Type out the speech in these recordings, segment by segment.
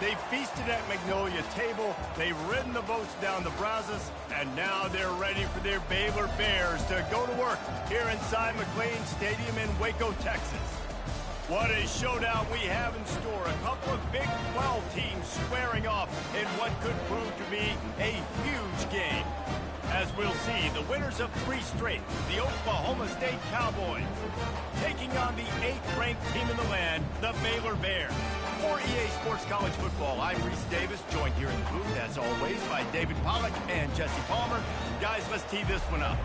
They feasted at Magnolia Table, they've ridden the boats down the Brazos, and now they're ready for their Baylor Bears to go to work here inside McLean Stadium in Waco, Texas. What a showdown we have in store. A couple of Big 12 teams squaring off in what could prove to be a huge game. As we'll see, the winners of 3 straight, the Oklahoma State Cowboys, taking on the 8th-ranked team in the land, the Baylor Bears. For EA Sports College Football, I'm Reese Davis, joined here in the booth, as always, by David Pollack and Jesse Palmer. Guys, let's tee this one up.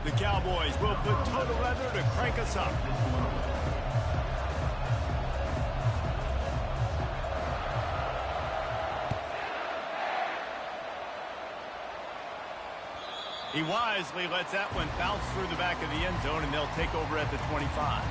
The Cowboys will put toe to leather to crank us up. He wisely lets that one bounce through the back of the end zone, and they'll take over at the 25.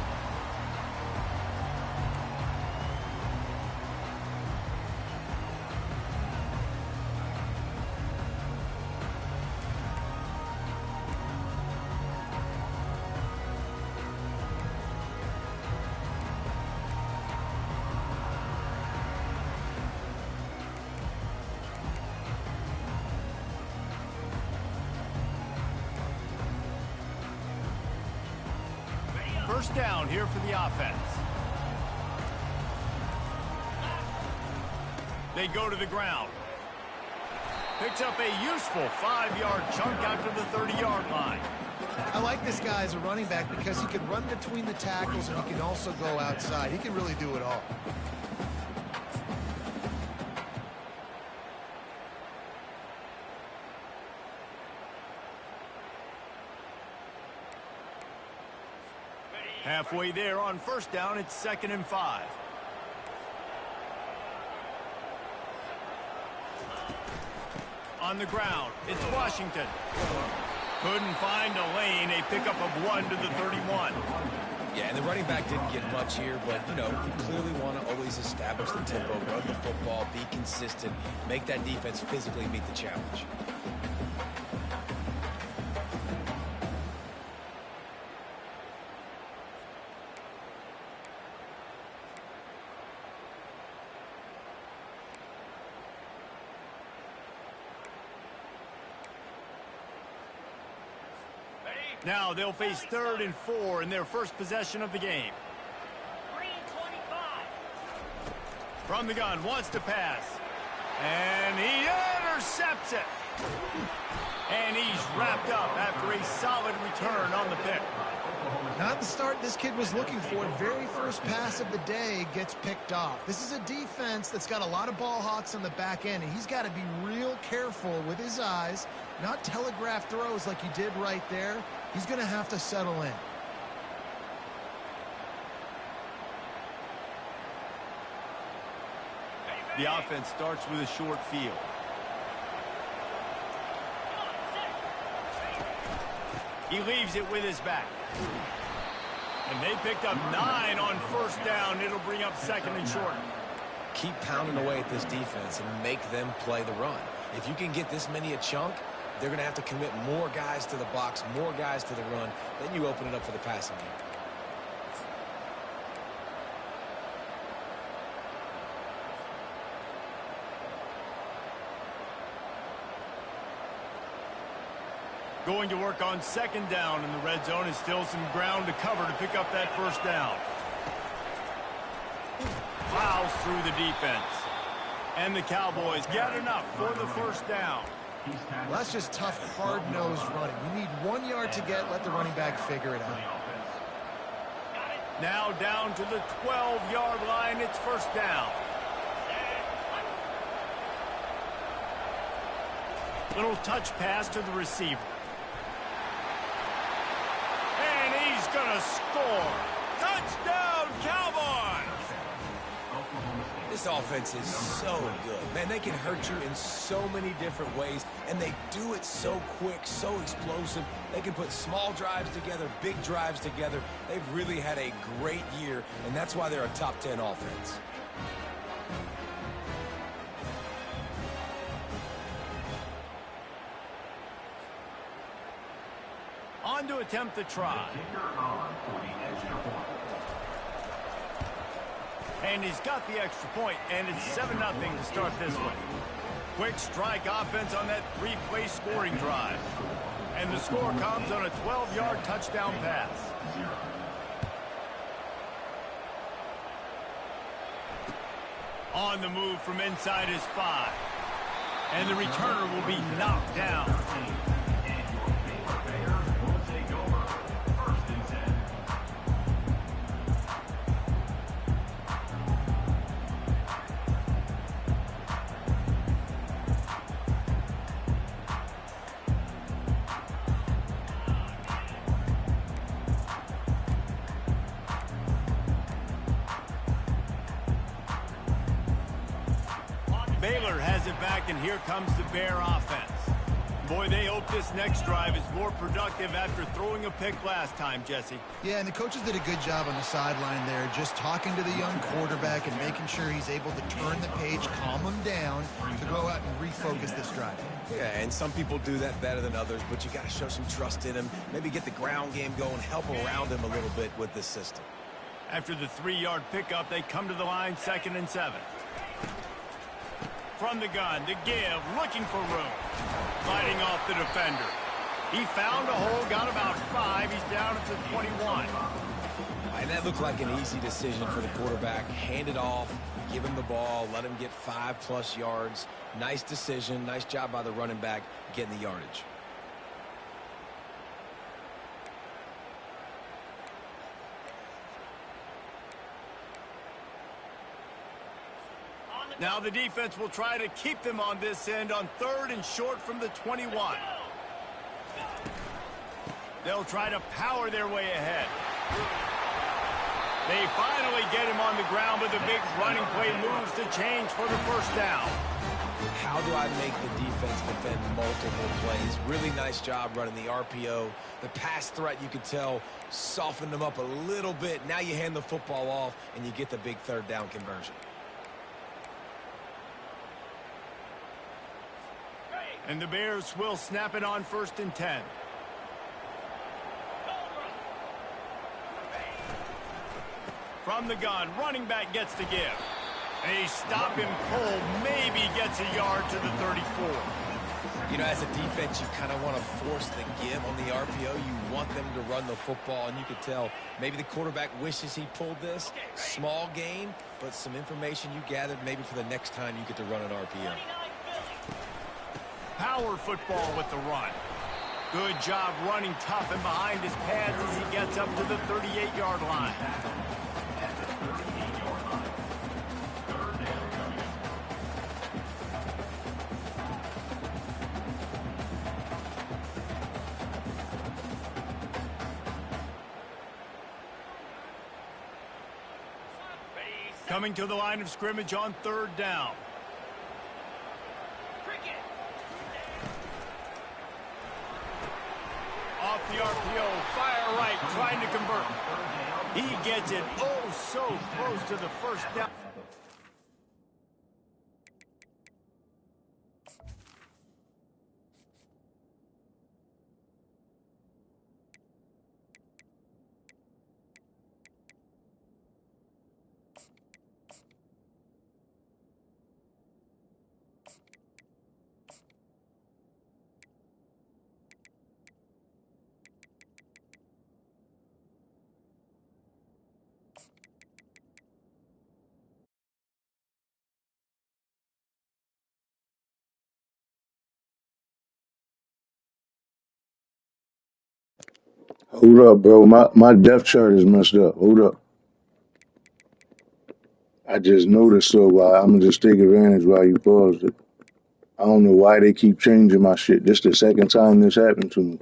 First down here for the offense. They go to the ground. Picks up a useful 5-yard chunk out to the 30-yard line. I like this guy as a running back because he can run between the tackles and he can also go outside. He can really do it all. Halfway there on first down, it's 2nd and 5. On the ground, it's Washington. Couldn't find a lane, a pickup of 1 to the 31. Yeah, and the running back didn't get much here, but, you clearly want to always establish the tempo, run the football, be consistent, make that defense physically meet the challenge. Now they'll face 3rd and 4 in their first possession of the game. 3:25. From the gun, wants to pass. And he intercepts it. And he's wrapped up after a solid return on the pick. Not the start this kid was looking for. Very first pass of the day gets picked off. This is a defense that's got a lot of ball hawks on the back end, and he's got to be real careful with his eyes, not telegraph throws like he did right there. He's going to have to settle in. The offense starts with a short field. He leaves it with his back. And they picked up 9 on first down. It'll bring up 2nd and short. Keep pounding away at this defense and make them play the run. If you can get this many a chunk, they're going to have to commit more guys to the box, more guys to the run. Then you open it up for the passing game. Going to work on 2nd down in the red zone, and still some ground to cover to pick up that first down. Plows through the defense. And the Cowboys got enough for the first down. Well, that's just tough, hard-nosed running. You need 1 yard to get, let the running back figure it out. Now down to the 12-yard line, it's first down. Little touch pass to the receiver. And he's going to score. Touchdown, Cowboys! This offense is so good. Man, they can hurt you in so many different ways, and they do it so quick, so explosive. They can put small drives together, big drives together. They've really had a great year, and that's why they're a top 10 offense. On to attempt the try. And he's got the extra point, and it's 7-0 to start this one. Quick strike offense on that 3-play scoring drive. And the score comes on a 12-yard touchdown pass. On the move from inside his 5. And the returner will be knocked down. Baylor has it back, and here comes the Bear offense. Boy, they hope this next drive is more productive after throwing a pick last time, Jesse. Yeah, and the coaches did a good job on the sideline there, just talking to the young quarterback and making sure he's able to turn the page, calm him down, to go out and refocus this drive. Yeah, and some people do that better than others, but you got to show some trust in him, maybe get the ground game going, help around him a little bit with this system. After the 3-yard pickup, they come to the line, 2nd and 7. From the gun to give, looking for room. Fighting off the defender. He found a hole, got about 5. He's down at the 21. And that looked like an easy decision for the quarterback. Hand it off, give him the ball, let him get 5+ yards. Nice decision. Nice job by the running back getting the yardage. Now the defense will try to keep them on this end on 3rd and short from the 21. They'll try to power their way ahead. They finally get him on the ground, but the big running play moves to change for the 1st down. How do I make the defense defend multiple plays? Really nice job running the RPO. The pass threat, you could tell, softened them up a little bit. Now you hand the football off, and you get the big 3rd down conversion. And the Bears will snap it on 1st and 10. From the gun, running back gets the give. They stop him cold, maybe gets a yard to the 34. You know, as a defense, you kind of want to force the give on the RPO. You want them to run the football, and you could tell maybe the quarterback wishes he pulled this. Small gain, but some information you gathered maybe for the next time you get to run an RPO. Power football with the run. Good job running tough and behind his pads as he gets up to the 38-yard line. Coming to the line of scrimmage on 3rd down. Off the RPO, fire right, trying to convert. He gets it oh so close to the 1st down. Hold up, bro. My depth chart is messed up. Hold up. I just noticed, so I'm gonna just take advantage while you paused it. I don't know why they keep changing my shit. This the 2nd time this happened to me.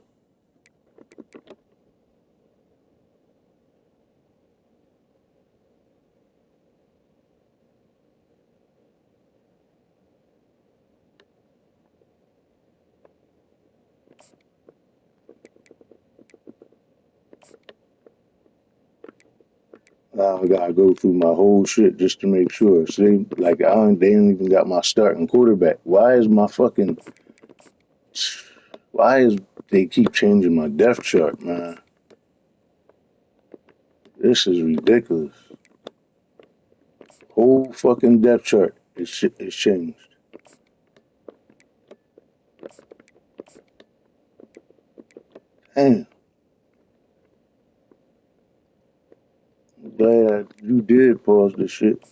Now I gotta go through my whole shit just to make sure. See, like they ain't even got my starting quarterback. Why is they keep changing my depth chart, man? This is ridiculous. Whole fucking depth chart is changed. Damn. I'm glad you did pause this shit.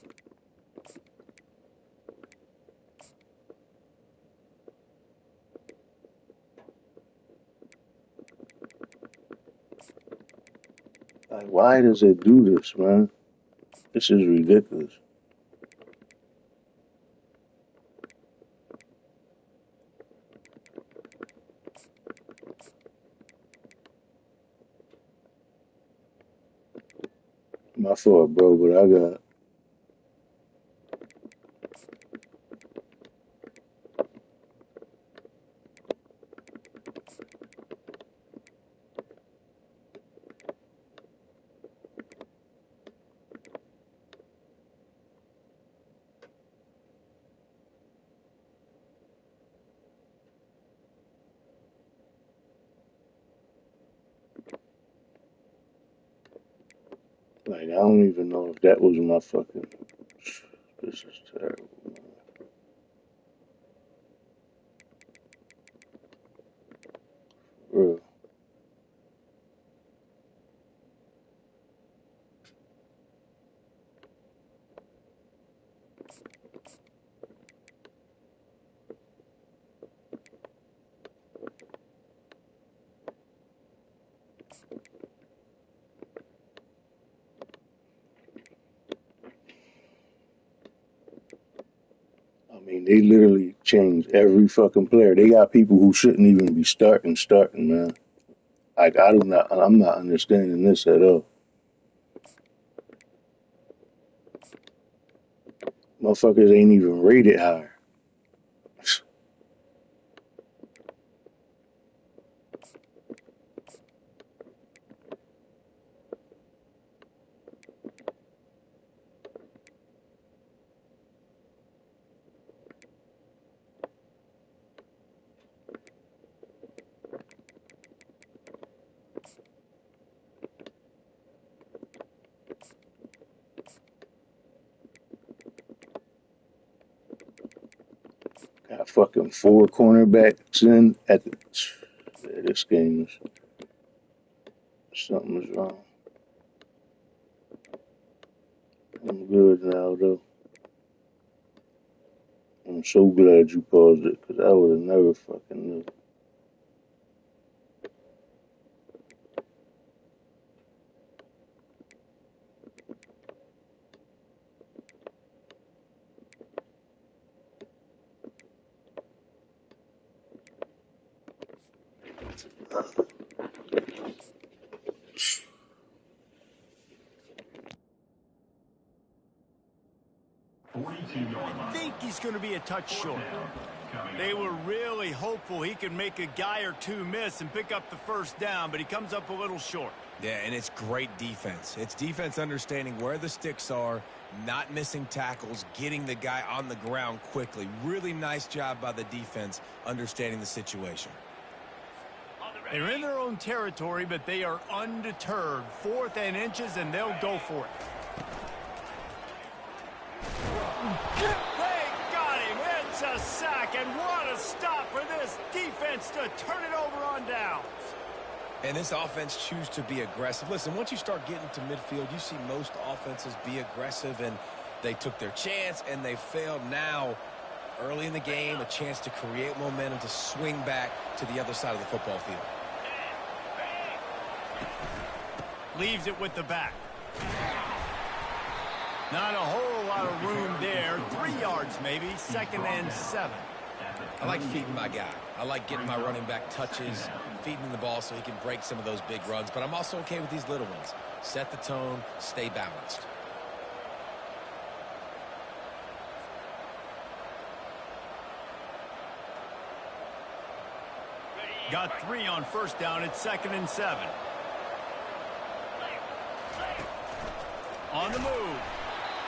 Like, why does it do this, man? This is ridiculous. My fault, bro, but I got. Like, I don't even know if that was my fucking. This is terrible. Bro. I mean, they literally changed every fucking player. They got people who shouldn't even be starting, man. Like, I'm not understanding this at all. Motherfuckers ain't even rated higher. Got fucking 4 cornerbacks in at the. This game is. Something is wrong. I'm good now, though. I'm so glad you paused it, because I would have never fucking knew. I think he's going to be a touch short. They were really hopeful he could make a guy or two miss and pick up the first down, but he comes up a little short. Yeah, and it's great defense. It's defense understanding where the sticks are, not missing tackles, getting the guy on the ground quickly. Really nice job by the defense understanding the situation. They're in their own territory, but they are undeterred. 4th and inches, and they'll go for it. They got him. It's a sack, and what a stop for this defense to turn it over on downs. And this offense choose to be aggressive. Listen, once you start getting to midfield, you see most offenses be aggressive, and they took their chance, and they failed. Now, early in the game, a chance to create momentum to swing back to the other side of the football field. Leaves it with the back. Not a whole lot of room there. 3 yards maybe. 2nd and 7. I like feeding my guy. I like getting my running back touches, feeding him the ball so he can break some of those big runs. But I'm also okay with these little ones. Set the tone, stay balanced. Got 3 on first down. It's 2nd and 7. On the move.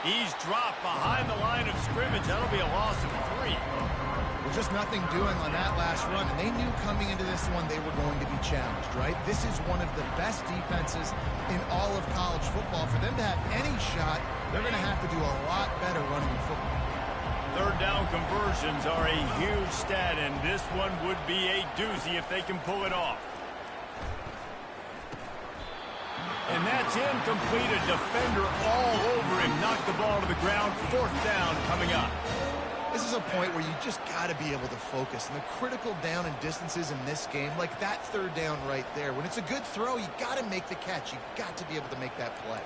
He's dropped behind the line of scrimmage. That'll be a loss of 3. Well, just nothing doing on that last run, and they knew coming into this one they were going to be challenged, right? This is one of the best defenses in all of college football. For them to have any shot, they're going to have to do a lot better running the football. Third down conversions are a huge stat, and this one would be a doozy if they can pull it off. And that's incomplete. A defender all over him. Knocked the ball to the ground. Fourth down coming up. This is a point where you just got to be able to focus. And the critical down and distances in this game, like that third down right there, when it's a good throw, you got to make the catch. You got to be able to make that play.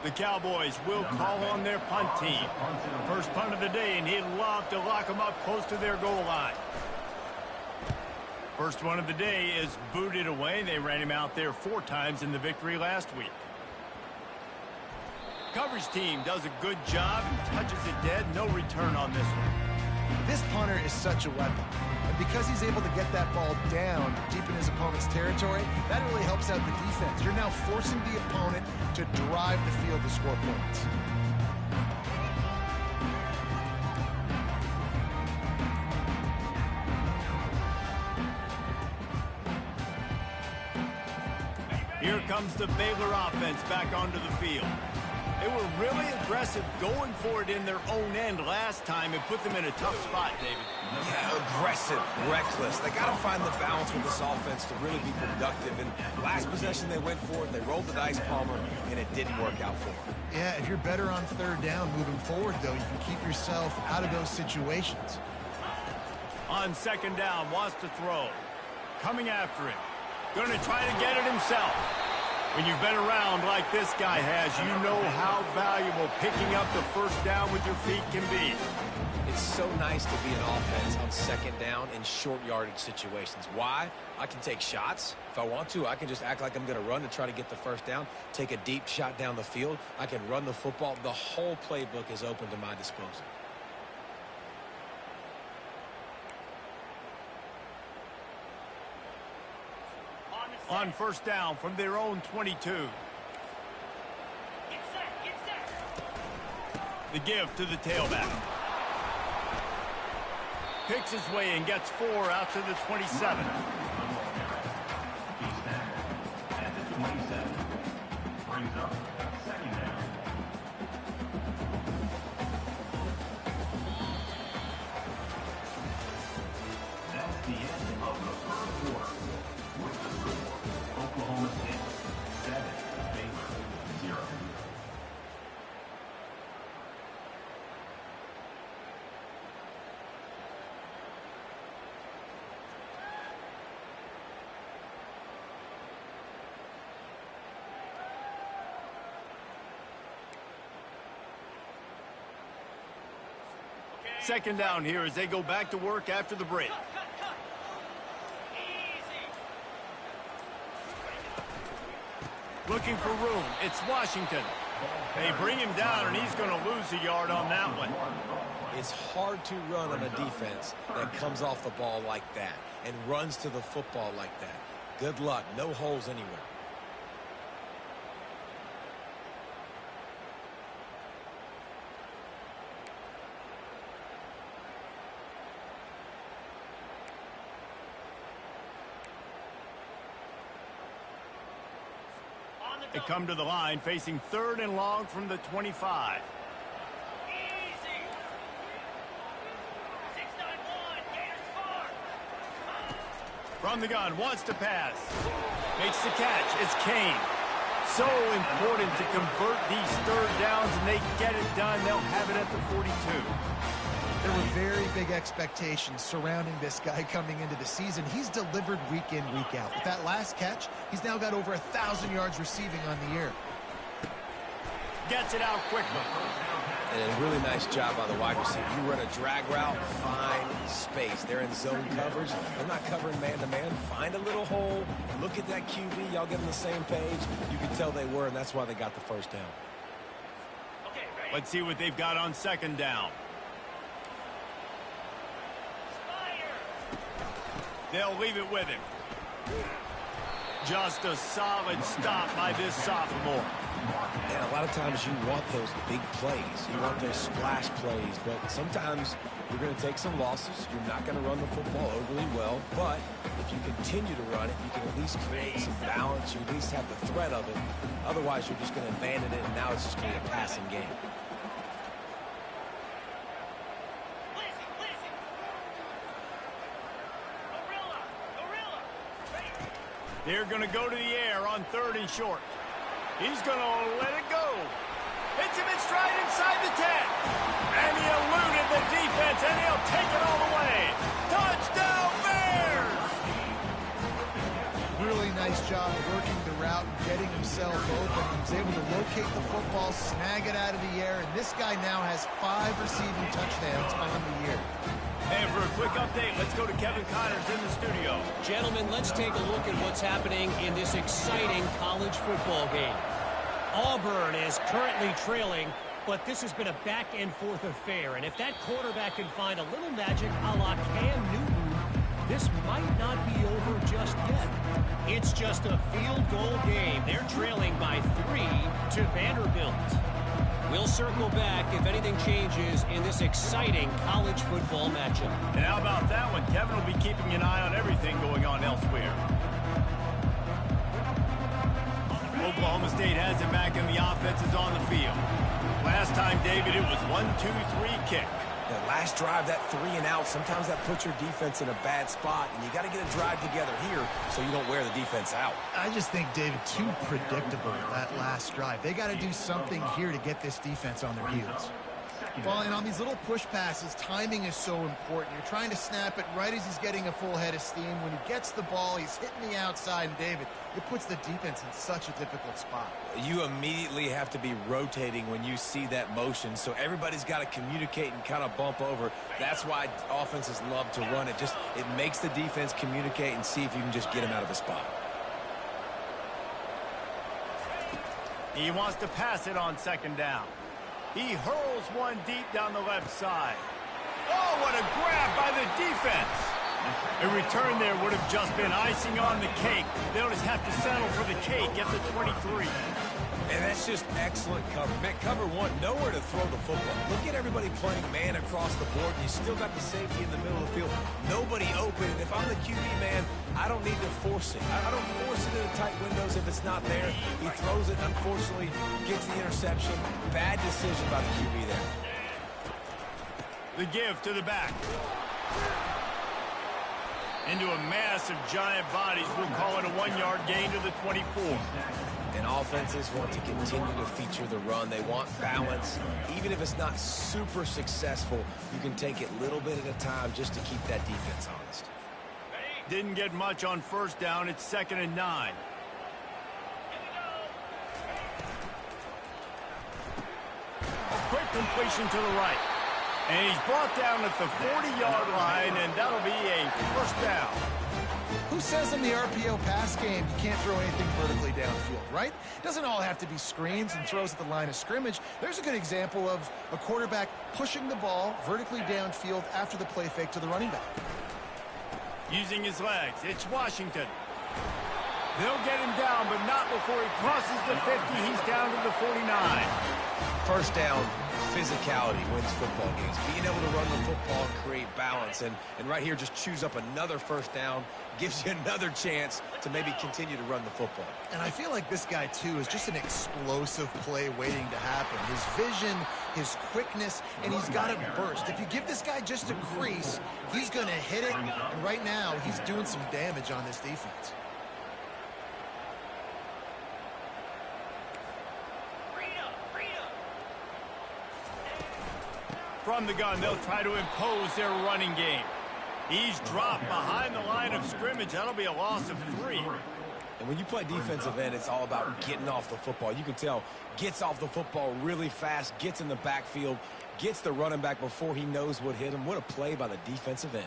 The Cowboys will call on their punt team. First punt of the day, and he'd love to lock them up close to their goal line. First one of the day is booted away. They ran him out there 4 times in the victory last week. Coverage team does a good job and touches it dead. No return on this one. This punter is such a weapon. And because he's able to get that ball down deep in his opponent's territory, that really helps out the defense. You're now forcing the opponent to drive the field to score points. Here comes the Baylor offense back onto the field. They were really aggressive going for it in their own end last time and put them in a tough spot, David. Yeah, aggressive, reckless. They got to find the balance with this offense to really be productive. And last possession they went for it, they rolled the dice, Palmer, and it didn't work out for them. Yeah, if you're better on third down moving forward, though, you can keep yourself out of those situations. On second down, wants to throw. Coming after him. Going to try to get it himself. When you've been around like this guy has, you know how valuable picking up the first down with your feet can be. It's so nice to be an offense on second down in short yardage situations. Why? I can take shots. If I want to, I can just act like I'm going to run to try to get the first down, take a deep shot down the field. I can run the football. The whole playbook is open to my disposal. On first down from their own 22. Get set. The give to the tailback. Picks his way and gets 4 out to the 27. At the 27. Brings up second down. That's the end of the first quarter. With the score, Oklahoma State 7, Baylor 0. Second down here as they go back to work after the break. Easy. Looking for room. It's Washington. They bring him down, and he's going to lose a yard on that one. It's hard to run on a defense that comes off the ball like that and runs to the football like that. Good luck. No holes anywhere. They come to the line facing third and long from the 25. Easy. 691. Gators score. From the gun, wants to pass. Makes the catch. It's Kane. So important to convert these third downs, and they get it done. They'll have it at the 42. There were very big expectations surrounding this guy coming into the season. He's delivered week in, week out. With that last catch, he's now got over 1,000 yards receiving on the year. Gets it out quickly. And a really nice job by the wide receiver. You run a drag route, find space. They're in zone coverage. They're not covering man-to-man. Find a little hole. Look at that QB. Y'all get on the same page. You can tell they were, and that's why they got the first down. Let's see what they've got on second down. They'll leave it with him. Just a solid stop by this sophomore. And a lot of times you want those big plays. You want those splash plays. But sometimes you're going to take some losses. You're not going to run the football overly well. But if you continue to run it, you can at least create some balance. You at least have the threat of it. Otherwise, you're just going to abandon it, and now it's just going to be a passing game. They're going to go to the air on 3rd and short. He's going to let it go. Hits him in stride inside the 10. And he eluded the defense, and he'll take it all the way. Touchdown, Bears! Really nice job working the route and getting himself open. He was able to locate the football, snag it out of the air, and this guy now has 5 receiving touchdowns on the year. And for a quick update, let's go to Kevin Connors in the studio. Gentlemen, let's take a look at what's happening in this exciting college football game. Auburn is currently trailing, but this has been a back-and-forth affair. And if that quarterback can find a little magic a la Cam Newton, this might not be over just yet. It's just a field goal game. They're trailing by 3 to Vanderbilt. We'll circle back if anything changes in this exciting college football matchup. And how about that one? Kevin will be keeping an eye on everything going on elsewhere. Oklahoma State has it back, and the offense is on the field. Last time, David, it was 1-2-3 kick. That last drive, that 3 and out, sometimes that puts your defense in a bad spot, and you got to get a drive together here so you don't wear the defense out. I just think, David, too predictable, that last drive. They got to do something here to get this defense on their heels. Well, and on these little push passes, timing is so important. You're trying to snap it right as he's getting a full head of steam. When he gets the ball, he's hitting the outside, and David, it puts the defense in such a difficult spot. You immediately have to be rotating when you see that motion, so everybody's got to communicate and kind of bump over. That's why offenses love to run it. It makes the defense communicate and see if you can just get him out of the spot. He wants to pass it on second down. He hurls one deep down the left side. Oh, what a grab by the defense. A return there would have just been icing on the cake. They'll just have to settle for the cake at the 23. And that's just excellent cover. Man, cover 1, nowhere to throw the football. Look at everybody playing man across the board. You still got the safety in the middle of the field. Nobody open. And if I'm the QB, man, I don't need to force it. I don't force it into tight windows if it's not there. He throws it, unfortunately, gets the interception. Bad decision by the QB there. The give to the back. Into a mass of giant bodies. We'll call it a 1-yard gain to the 24. And offenses want to continue to feature the run. They want balance. Even if it's not super successful, you can take it little bit at a time just to keep that defense honest. Didn't get much on first down. It's 2nd and 9. Quick completion to the right. And he's brought down at the 40-yard line, and that'll be a first down. Who says in the RPO pass game you can't throw anything vertically downfield, right? It doesn't all have to be screens and throws at the line of scrimmage. There's a good example of a quarterback pushing the ball vertically downfield after the play fake to the running back. Using his legs, it's Washington. They'll get him down, but not before he crosses the 50. He's down to the 49. First down, physicality wins football games. Being able to run the football and create balance. And right here, just choose up another first down. Gives you another chance to maybe continue to run the football. And I feel like this guy, too, is just an explosive play waiting to happen. His vision, his quickness, and he's got a burst. If you give this guy just a crease, he's going to hit it. And right now, he's doing some damage on this defense. From the gun, they'll try to impose their running game. He's dropped behind the line of scrimmage. That'll be a loss of 3. And when you play defensive end, it's all about getting off the football. You can tell, gets off the football really fast, gets in the backfield, gets the running back before he knows what hit him. What a play by the defensive end.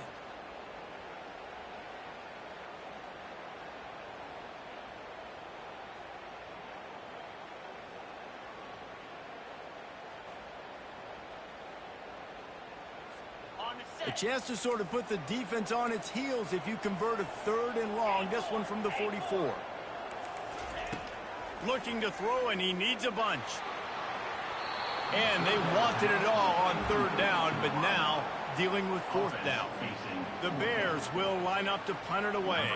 A chance to sort of put the defense on its heels if you convert a 3rd and long. This one from the 44. Looking to throw, and he needs a bunch. And they wanted it all on 3rd down, but now dealing with 4th down. The Bears will line up to punt it away.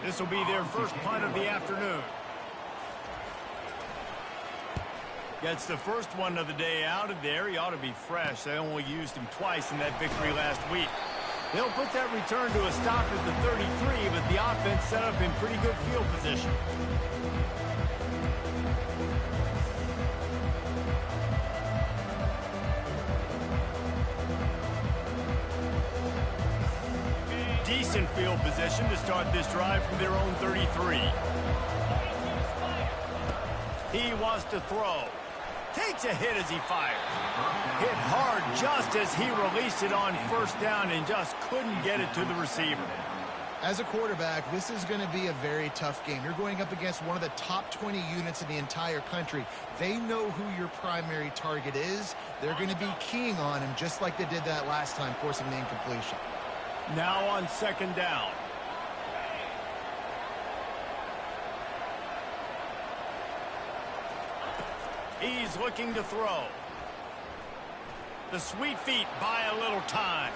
This will be their first punt of the afternoon. Gets the first one of the day out of there. He ought to be fresh. They only used him twice in that victory last week. They'll put that return to a stop at the 33, but the offense set up in pretty good field position. Decent field position to start this drive from their own 33. He wants to throw. Takes a hit as he fires. Hit hard just as he released it on 1st down and just couldn't get it to the receiver. As a quarterback, this is going to be a very tough game. You're going up against one of the top 20 units in the entire country. They know who your primary target is. They're going to be keying on him just like they did that last time, forcing the incompletion. Now on 2nd down. He's looking to throw. The sweet feet buy a little time.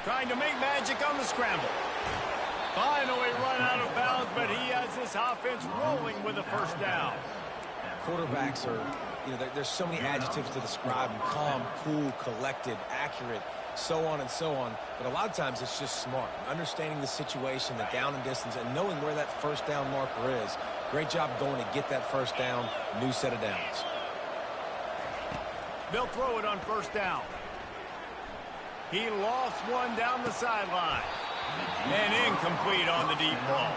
Trying to make magic on the scramble. Finally run out of bounds, but he has this offense rolling with a 1st down. Quarterbacks are, there's so many adjectives to describe them. Calm, cool, collected, accurate, so on and so on. But a lot of times it's just smart. Understanding the situation, the down and distance, and knowing where that 1st down marker is. Great job going to get that 1st down. New set of downs. They'll throw it on 1st down. He lost one down the sideline. And incomplete on the deep ball.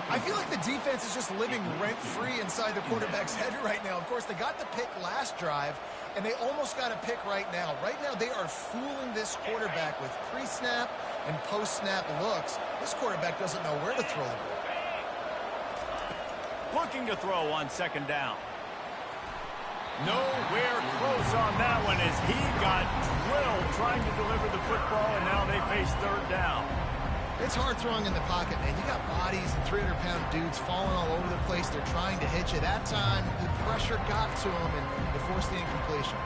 I feel like the defense is just living rent-free inside the quarterback's head right now. Of course, they got the pick last drive, and they almost got a pick right now. Right now, they are fooling this quarterback with pre-snap and post-snap looks. This quarterback doesn't know where to throw the ball. Looking to throw on 2nd down. Nowhere close on that one as he got drilled trying to deliver the football, and now they face 3rd down. It's hard throwing in the pocket, man. You got bodies and 300-pound dudes falling all over the place. They're trying to hit you. That time, the pressure got to him, and they forced the incompletion.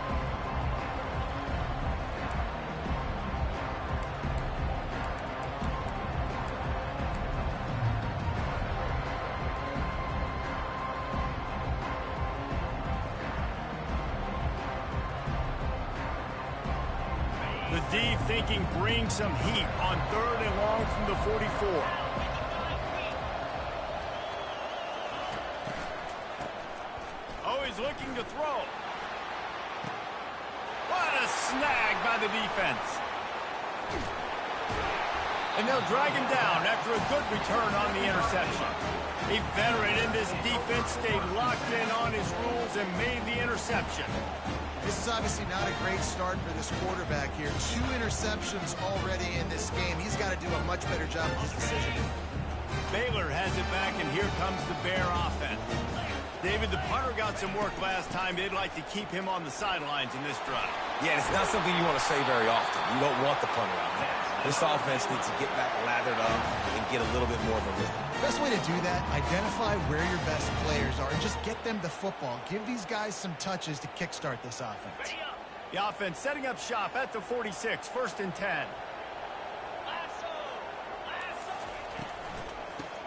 The D thinking bring some heat on 3rd and long from the 44. Oh, he's looking to throw. What a snag by the defense. And they'll drag him down after a good return on the interception. A veteran in this defense stayed locked in on his rules and made the interception. This is obviously not a great start for this quarterback here. 2 interceptions already in this game. He's got to do a much better job of his decision. Baylor has it back, and here comes the Bear offense. David, the punter got some work last time. They'd like to keep him on the sidelines in this drive. Yeah, it's not something you want to say very often. You don't want the punter out there. This offense needs to get back lathered up and get a little bit more of a rhythm. Best way to do that, identify where your best players are and just get them the football. Give these guys some touches to kickstart this offense. The offense setting up shop at the 46, 1st and 10.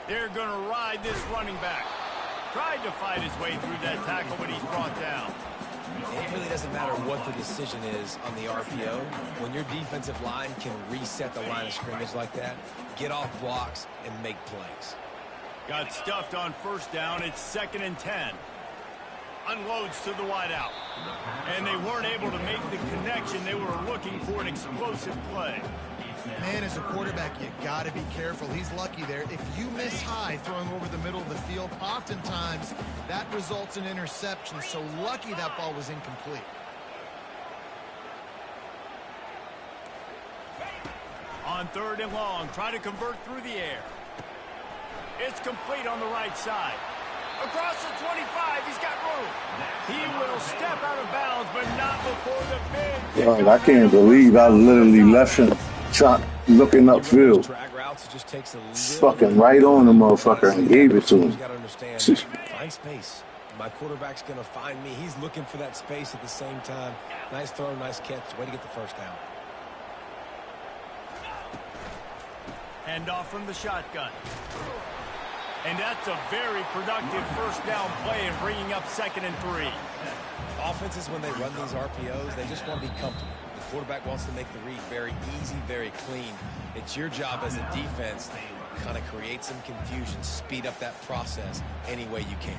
They're going to ride this running back. Tried to fight his way through that tackle, but he's brought down. It really doesn't matter what the decision is on the RPO. When your defensive line can reset the line of scrimmage like that, get off blocks and make plays. Got stuffed on 1st down. It's 2nd and 10. Unloads to the wideout. And they weren't able to make the connection. They were looking for an explosive play. Man, as a quarterback, you got to be careful. He's lucky there. If you miss high throwing over the middle of the field, oftentimes that results in interception. So lucky that ball was incomplete. On 3rd and long, trying to convert through the air. It's complete on the right side. Across the 25, he's got room. He will step out of bounds, but not before the big... Dog, I can't believe I literally left him looking You run those upfield. drag routes, it just takes a little Fucking right on the motherfucker and gave it to You him. got to understand, find space. My quarterback's going to find me. He's looking for that space at the same time. Nice throw, nice catch. Way to get the first down. Hand off from the shotgun. And that's a very productive first down play in bringing up 2nd and 3. Offenses, when they run these RPOs, they just want to be comfortable. The quarterback wants to make the read very easy, very clean. It's your job as a defense to kind of create some confusion, speed up that process any way you can.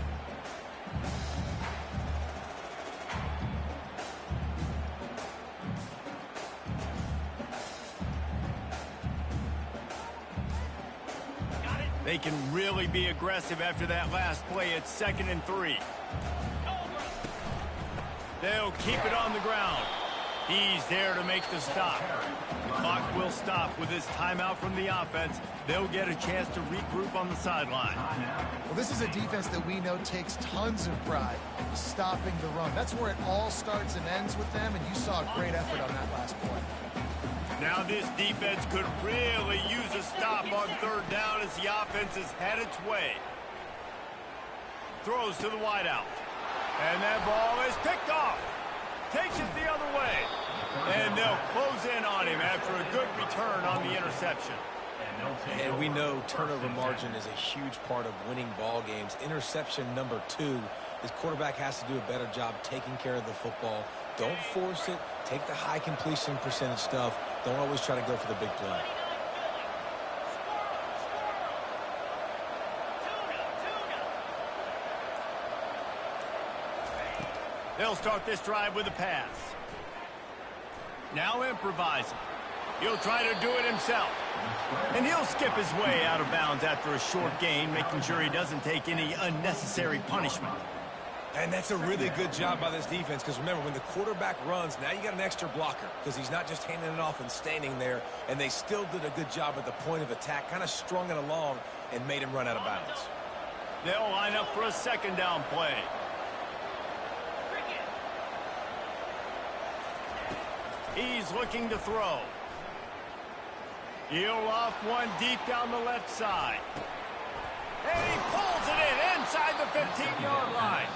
They can really be aggressive after that last play at 2nd and 3. They'll keep it on the ground. He's there to make the stop. The clock will stop with this timeout from the offense. They'll get a chance to regroup on the sideline. Well, this is a defense that we know takes tons of pride in stopping the run. That's where it all starts and ends with them, and you saw a great effort on that last play. Now this defense could really use a stop on 3rd down as the offense has had its way. Throws to the wideout. And that ball is picked off. Takes it the other way. And they'll close in on him after a good return on the interception. And we know turnover margin is a huge part of winning ball games. Interception number 2. His quarterback has to do a better job taking care of the football. Don't force it. Take the high completion percentage stuff. Don't always try to go for the big play. They'll start this drive with a pass. Now improvising. He'll try to do it himself. And he'll skip his way out of bounds after a short gain, making sure he doesn't take any unnecessary punishment. And that's a really good job by this defense, because remember, when the quarterback runs, now you got an extra blocker, because he's not just handing it off and standing there, and they still did a good job at the point of attack, kind of strung it along and made him run out of bounds. They'll line up for a 2nd down play. He's looking to throw. He'll off one deep down the left side. And he pulls it in inside the 15-yard line.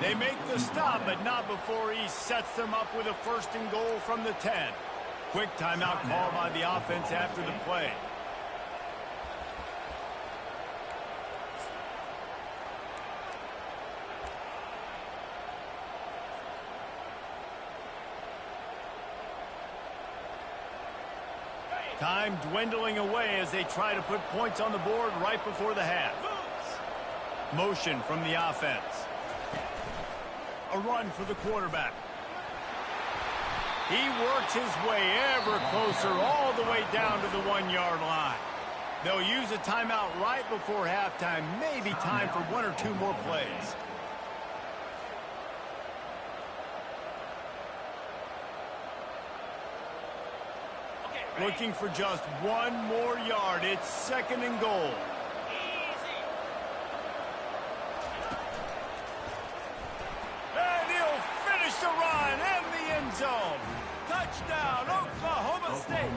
They make the stop, but not before he sets them up with a 1st and goal from the 10. Quick timeout call by the offense after the play. Time dwindling away as they try to put points on the board right before the half. Motion from the offense. A run for the quarterback. He works his way ever closer all the way down to the 1-yard line. They'll use a timeout right before halftime. Maybe time for 1 or 2 more plays. Looking for just 1 more yard. It's 2nd and goal. And he'll finish the run in the end zone. Touchdown, Oklahoma State.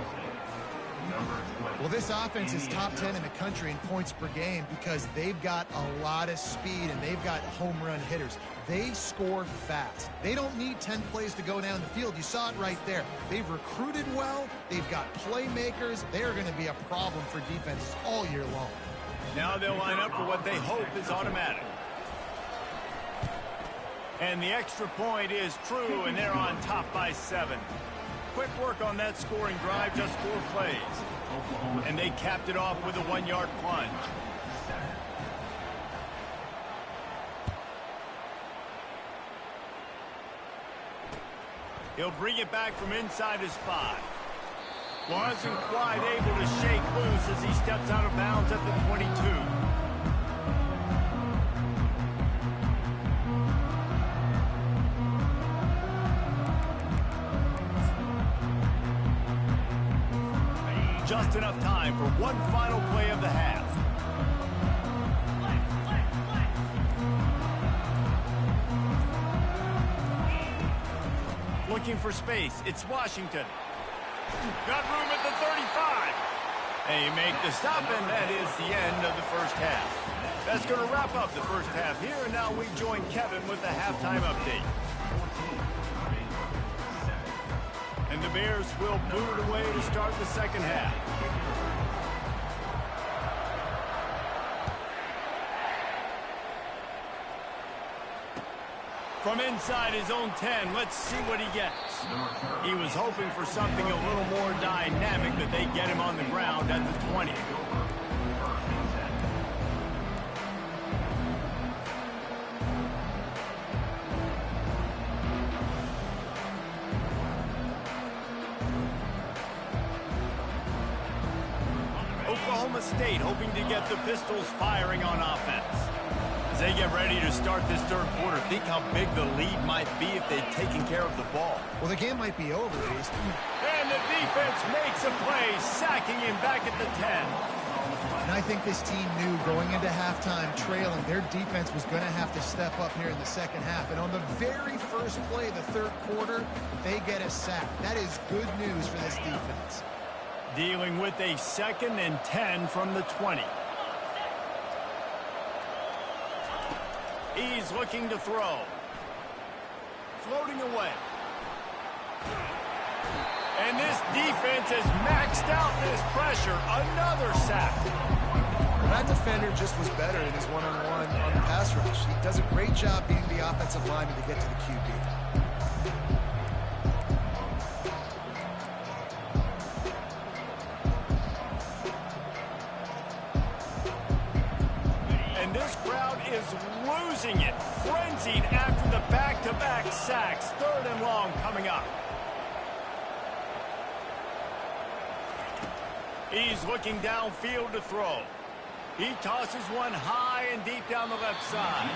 Well, this offense is top 10 in the country in points per game because they've got a lot of speed and they've got home run hitters. They score fast. They don't need 10 plays to go down the field. You saw it right there. They've recruited well. They've got playmakers. They're going to be a problem for defenses all year long. Now they'll line up for what they hope is automatic. And the extra point is true, and they're on top by 7. Quick work on that scoring drive, just 4 plays. And they capped it off with a 1-yard plunge. He'll bring it back from inside his 5. Wasn't quite able to shake loose as he steps out of bounds at the 22. Just enough time for one final play of the half. Looking for space. It's Washington. Got room at the 35. They make the stop, and that is the end of the first half. That's going to wrap up the first half here, and now we join Kevin with the halftime update. And the Bears will boot it away to start the second half. From inside his own 10, let's see what he gets. He was hoping for something a little more dynamic, but they get him on the ground at the 20. Oklahoma State hoping to get the Pistols firing on offense. As they get ready to start this third quarter, think how big the lead might be if they'd taken care of the ball. Well, the game might be over, Reese. And the defense makes a play, sacking him back at the 10. And I think this team knew going into halftime trailing, their defense was going to have to step up here in the second half. And on the very first play of the third quarter, they get a sack. That is good news for this defense. Dealing with a 2nd and 10 from the 20. He's looking to throw. Floating away. And this defense has maxed out this pressure. Another sack. That defender just was better in his one-on-one on the pass rush. He does a great job being the offensive lineman to get to the QB. Is losing it, frenzied after the back-to-back sacks. 3rd and long coming up. He's looking downfield to throw. He tosses one high and deep down the left side.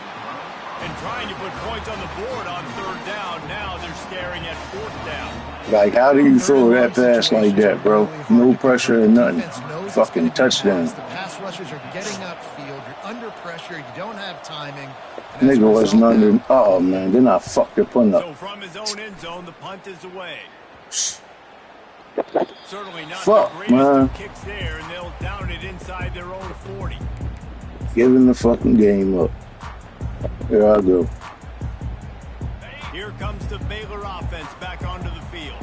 And trying to put points on the board on 3rd down. Now they're staring at 4th down. Like, how do you throw that pass like that, bro? No pressure or nothing. Fucking touchdown. The pass rushers are getting upfield. You're under pressure. You don't have timing. Nigga wasn't under. Oh, man. Then I fucked the punt up. So from his own end zone, the punt is away. Certainly not Fuck, the greatest man. of kicks there, and they'll down it inside their own 40. Giving the fucking game up. Here I go. Here comes the Baylor offense back onto the field.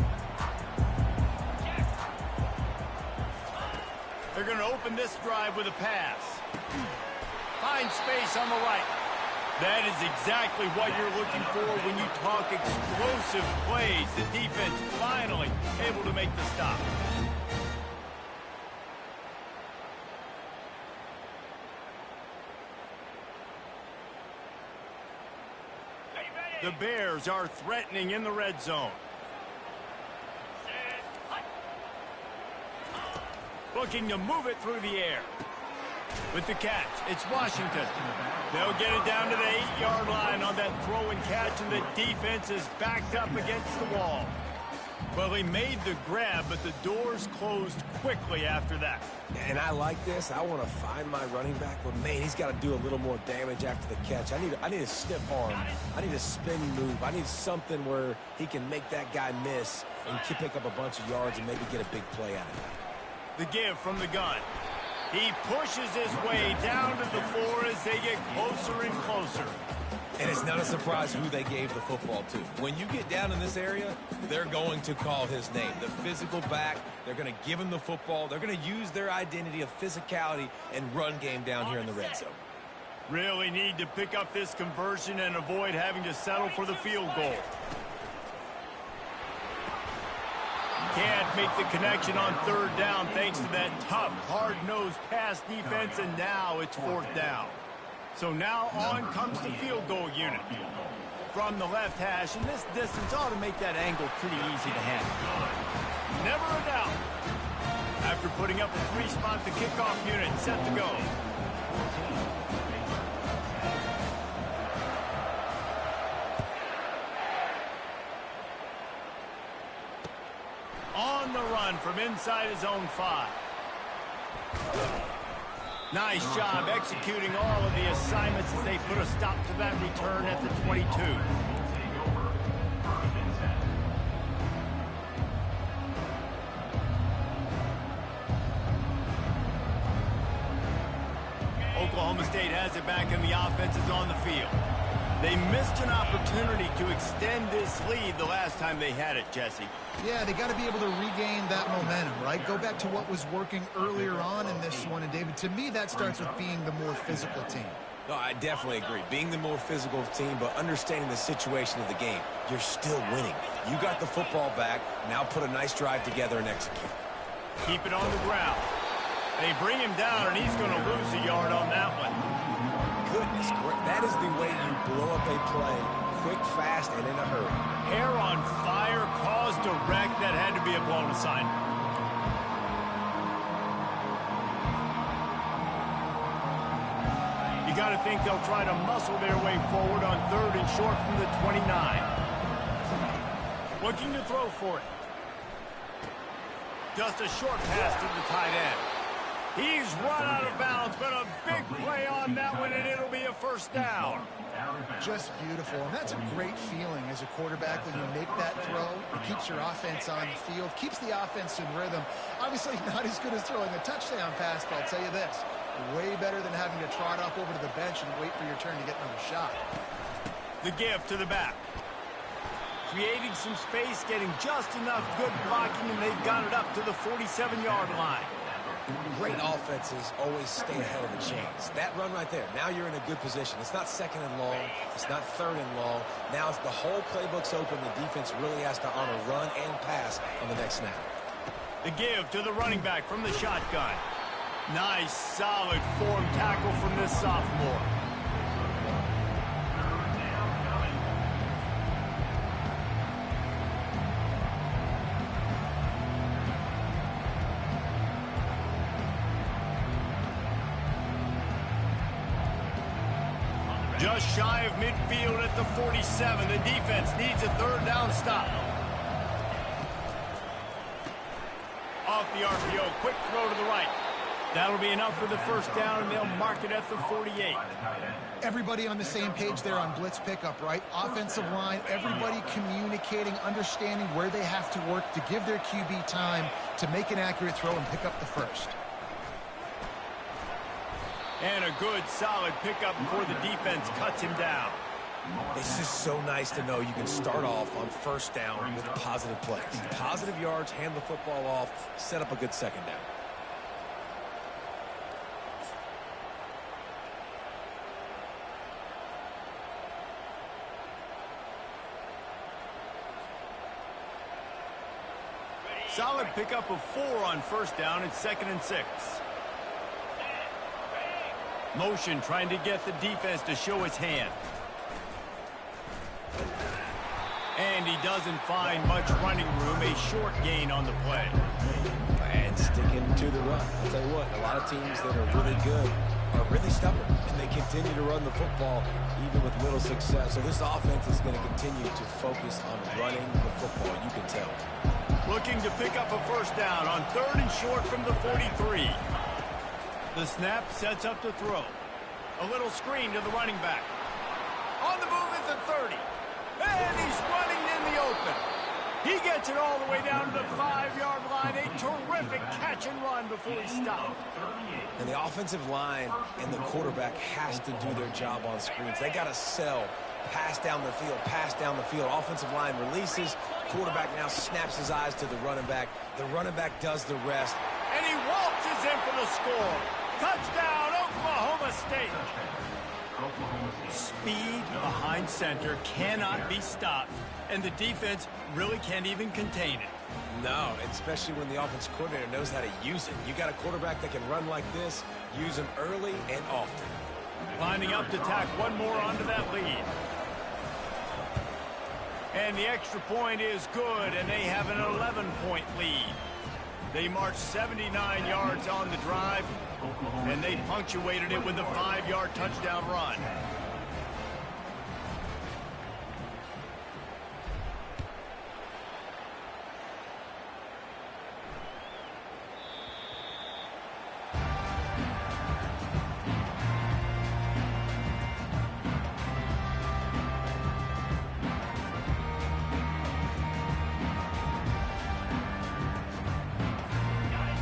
They're going to open this drive with a pass. Find space on the right. That is exactly what you're looking for when you talk explosive plays. The defense finally able to make the stop. The Bears are threatening in the red zone. Looking to move it through the air. With the catch, it's Washington. They'll get it down to the 8-yard line on that throw and catch, and the defense is backed up against the wall. Well, he made the grab, but the doors closed quickly after that. And I like this. I want to find my running back, but man, he's got to do a little more damage after the catch. I need a stiff arm. I need a spin move. I need something where he can make that guy miss and pick up a bunch of yards and maybe get a big play out of it. The give from the gun. He pushes his way down to the floor as they get closer and closer. And it's not a surprise who they gave the football to. When you get down in this area, they're going to call his name. The physical back, they're going to give him the football. They're going to use their identity of physicality and run game down here in the red zone. Really need to pick up this conversion and avoid having to settle for the field goal. Can't make the connection on 3rd down thanks to that tough, hard-nosed pass defense, and now it's 4th down. So now on comes the field goal unit. From the left hash, and this distance ought to make that angle pretty easy to handle. Never a doubt. After putting up a 3-spot, the kickoff unit set to go. On the run from inside his own 5. Nice job executing all of the assignments as they put a stop to that return at the 22. Oklahoma State has it back and the offense is on the field. They missed an opportunity to extend this lead the last time they had it, Jesse. Yeah, they got to be able to regain that momentum, right? Go back to what was working earlier on in this one. And, David, to me, that starts with being the more physical team. No, I definitely agree. Being the more physical team, but understanding the situation of the game. You're still winning. You got the football back. Now put a nice drive together and execute. Keep it on the ground. They bring him down, and he's going to lose a yard on that one. Goodness, that is the way you blow up a play. Quick, fast, and in a hurry. Hair on fire, caused a wreck. That had to be a blown assignment. You got to think they'll try to muscle their way forward on 3rd and short from the 29. Looking to throw for it. Just a short pass to the tight end. He's run out of bounds, but a big play on that one, and it'll be a first down. Just beautiful. And that's a great feeling as a quarterback when you make that throw. It keeps your offense on the field, keeps the offense in rhythm. Obviously not as good as throwing a touchdown pass, but I'll tell you this. Way better than having to trot up over to the bench and wait for your turn to get another shot. The give to the back. Creating some space, getting just enough good blocking, and they've got it up to the 47-yard line. Great offenses always stay ahead of the chains. That run right there, now you're in a good position. It's not 2nd and long. It's not 3rd and long. Now it's the whole playbook's open. The defense really has to honor run and pass on the next snap. The give to the running back from the shotgun. Nice, solid form tackle from this sophomore. Just shy of midfield at the 47. The defense needs a 3rd down stop. Off the RPO, quick throw to the right. That'll be enough for the first down, and they'll mark it at the 48. Everybody on the same page there on blitz pickup, right? Offensive line, everybody communicating, understanding where they have to work to give their QB time to make an accurate throw and pick up the first. And a good, solid pickup before the defense cuts him down. It's just so nice to know you can start off on first down with positive plays. Positive yards, hand the football off, set up a good second down. Solid pickup of 4 on first down and 2nd and 6. Motion trying to get the defense to show his hand. And he doesn't find much running room. A short gain on the play. And sticking to the run. I'll tell you what, a lot of teams that are really good are really stubborn. And they continue to run the football even with little success. So this offense is going to continue to focus on running the football. You can tell. Looking to pick up a first down on 3rd and short from the 43. The snap sets up to throw. A little screen to the running back. On the move at the 30. And he's running in the open. He gets it all the way down to the 5-yard line. A terrific catch and run before he stopped. And the offensive line and the quarterback has to do their job on screens. They got to sell. Pass down the field, pass down the field. Offensive line releases. Quarterback now snaps his eyes to the running back. The running back does the rest. And he waltzes in for the score. Touchdown, Oklahoma State. Speed behind center cannot be stopped. And the defense really can't even contain it. No, especially when the offense coordinator knows how to use it. You got a quarterback that can run like this, use him early and often. Lining up to tack one more onto that lead. And the extra point is good, and they have an 11-point lead. They marched 79 yards on the drive, and they punctuated it with a 5-yard touchdown run.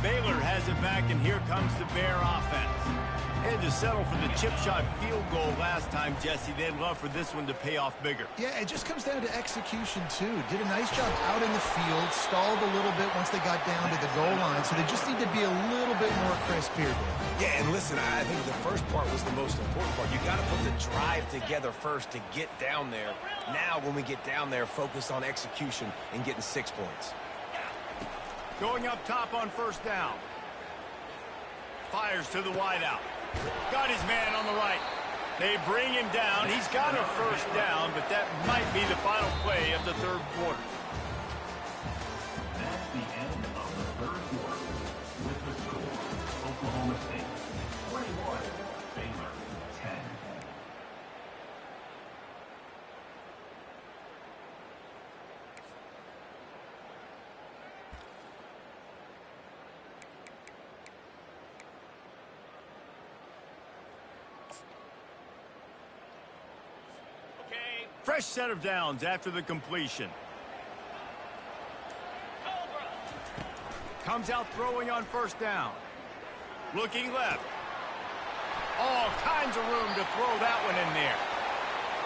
Baylor has it back, and here comes the Bear offense. Had to settle for the chip shot field goal last time, Jesse. They'd love for this one to pay off bigger. Yeah, it just comes down to execution, too. Did a nice job out in the field, stalled a little bit once they got down to the goal line, so they just need to be a little bit more crisp here, Dave. Yeah, and listen, I think the first part was the most important part. You got to put the drive together first to get down there. Now, when we get down there, focus on execution and getting 6 points. Going up top on first down. Fires to the wideout. Got his man on the right. They bring him down. He's got a first down, but that might be the final play of the third quarter. That's the end of the third quarter. With the score, Oklahoma State 21, Baylor 10. Fresh set of downs after the completion. Comes out throwing on first down. Looking left. All kinds of room to throw that one in there.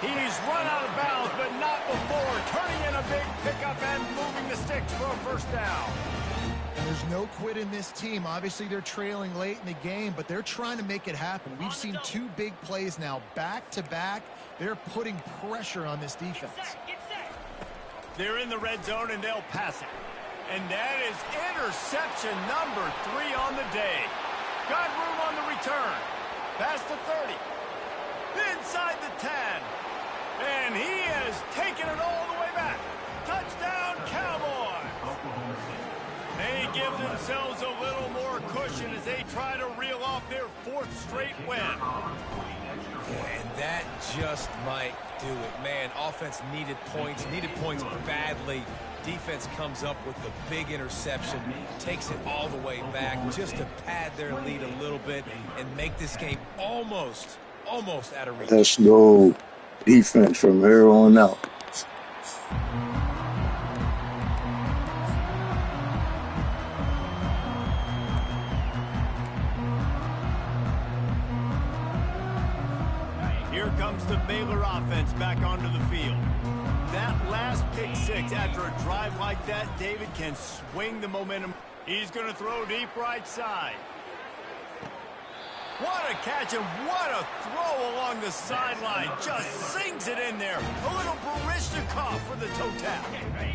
He's run out of bounds, but not before. Turning in a big pickup and moving the sticks for a first down. And there's no quit in this team. Obviously, they're trailing late in the game, but they're trying to make it happen. We've seen 2 big plays now, back-to-back. They're putting pressure on this defense. They're in the red zone, and they'll pass it. And that is interception number 3 on the day. Got room on the return. Past the 30. Inside the 10. And he has taken it all the way back. Touchdown, Cowboys! They give themselves a little more cushion as they try to reel off their 4th straight win. And that just might do it. Man, offense needed points badly. Defense comes up with the big interception, takes it all the way back just to pad their lead a little bit and make this game almost out of reach. Let's go. Defense from here on out. Here comes the Baylor offense back onto the field. That last pick 6 after a drive like that, David can swing the momentum. He's going to throw deep right side. What a catch and what a throw along the sideline. Just sings it in there. A little Baryshnikov for the toe tap.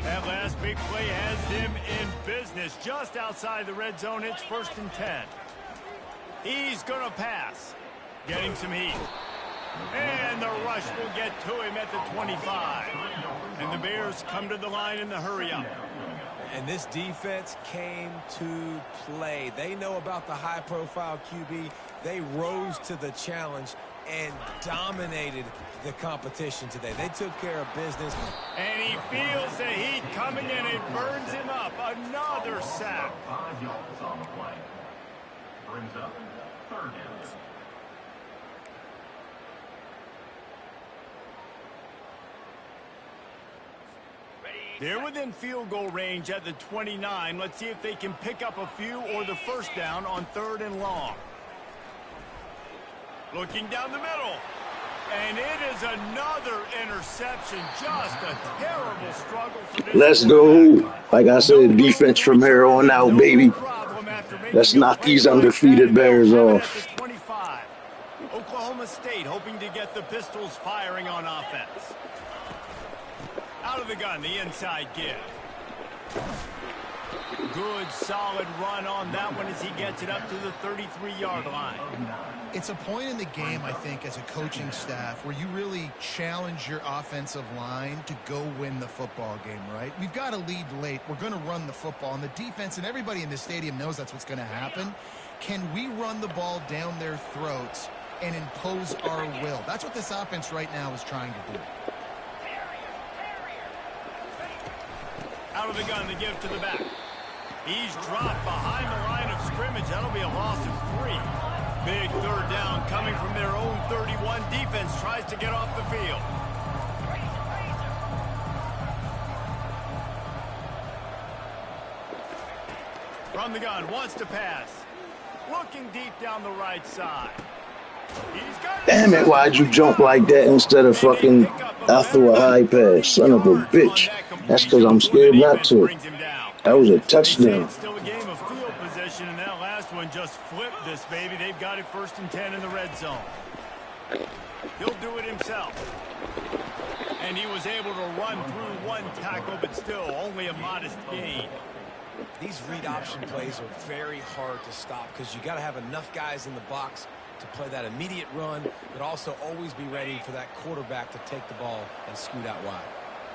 That last big play has them in business just outside the red zone. It's 1st and 10. He's going to pass. Getting some heat. And the rush will get to him at the 25. And the Bears come to the line in the hurry-up. And this defense came to play. They know about the high-profile QB. They rose to the challenge and dominated the competition today. They took care of business. And he feels the heat coming in. It burns him up. Another sack. 5 yards on the play. Brings up 3rd down. They're within field goal range at the 29. Let's see if they can pick up a few or the first down on 3rd and long. Looking down the middle. And it is another interception. Just a terrible struggle for this. Let's go. Like I said, defense from here on out, baby. Let's knock these undefeated Bears off. 25. Oklahoma State hoping to get the Pistols firing on offense. Out of the gun, the inside give. Good, solid run on that one as he gets it up to the 33-yard line. It's a point in the game, I think, as a coaching staff where you really challenge your offensive line to go win the football game, right? We've got to lead late. We're going to run the football. And the defense and everybody in the stadium knows that's what's going to happen. Can we run the ball down their throats and impose our will? That's what this offense right now is trying to do. Out of the gun, the give to the back. He's dropped behind the line of scrimmage. That'll be a loss of 3. Big 3rd down coming from their own 31. Defense tries to get off the field. From the gun, wants to pass. Looking deep down the right side. He's got Damn it, why'd you jump like that instead of fucking I threw a high pass? Son of a bitch. That's because I'm scared not to. That was a They say touchdown. it's still a game of field position, and that last one just flipped this baby. They've got it 1st and 10 in the red zone. He'll do it himself. And he was able to run through one tackle, but still only a modest gain. These read option plays are very hard to stop because you got to have enough guys in the box to play that immediate run, but also always be ready for that quarterback to take the ball and scoot out wide.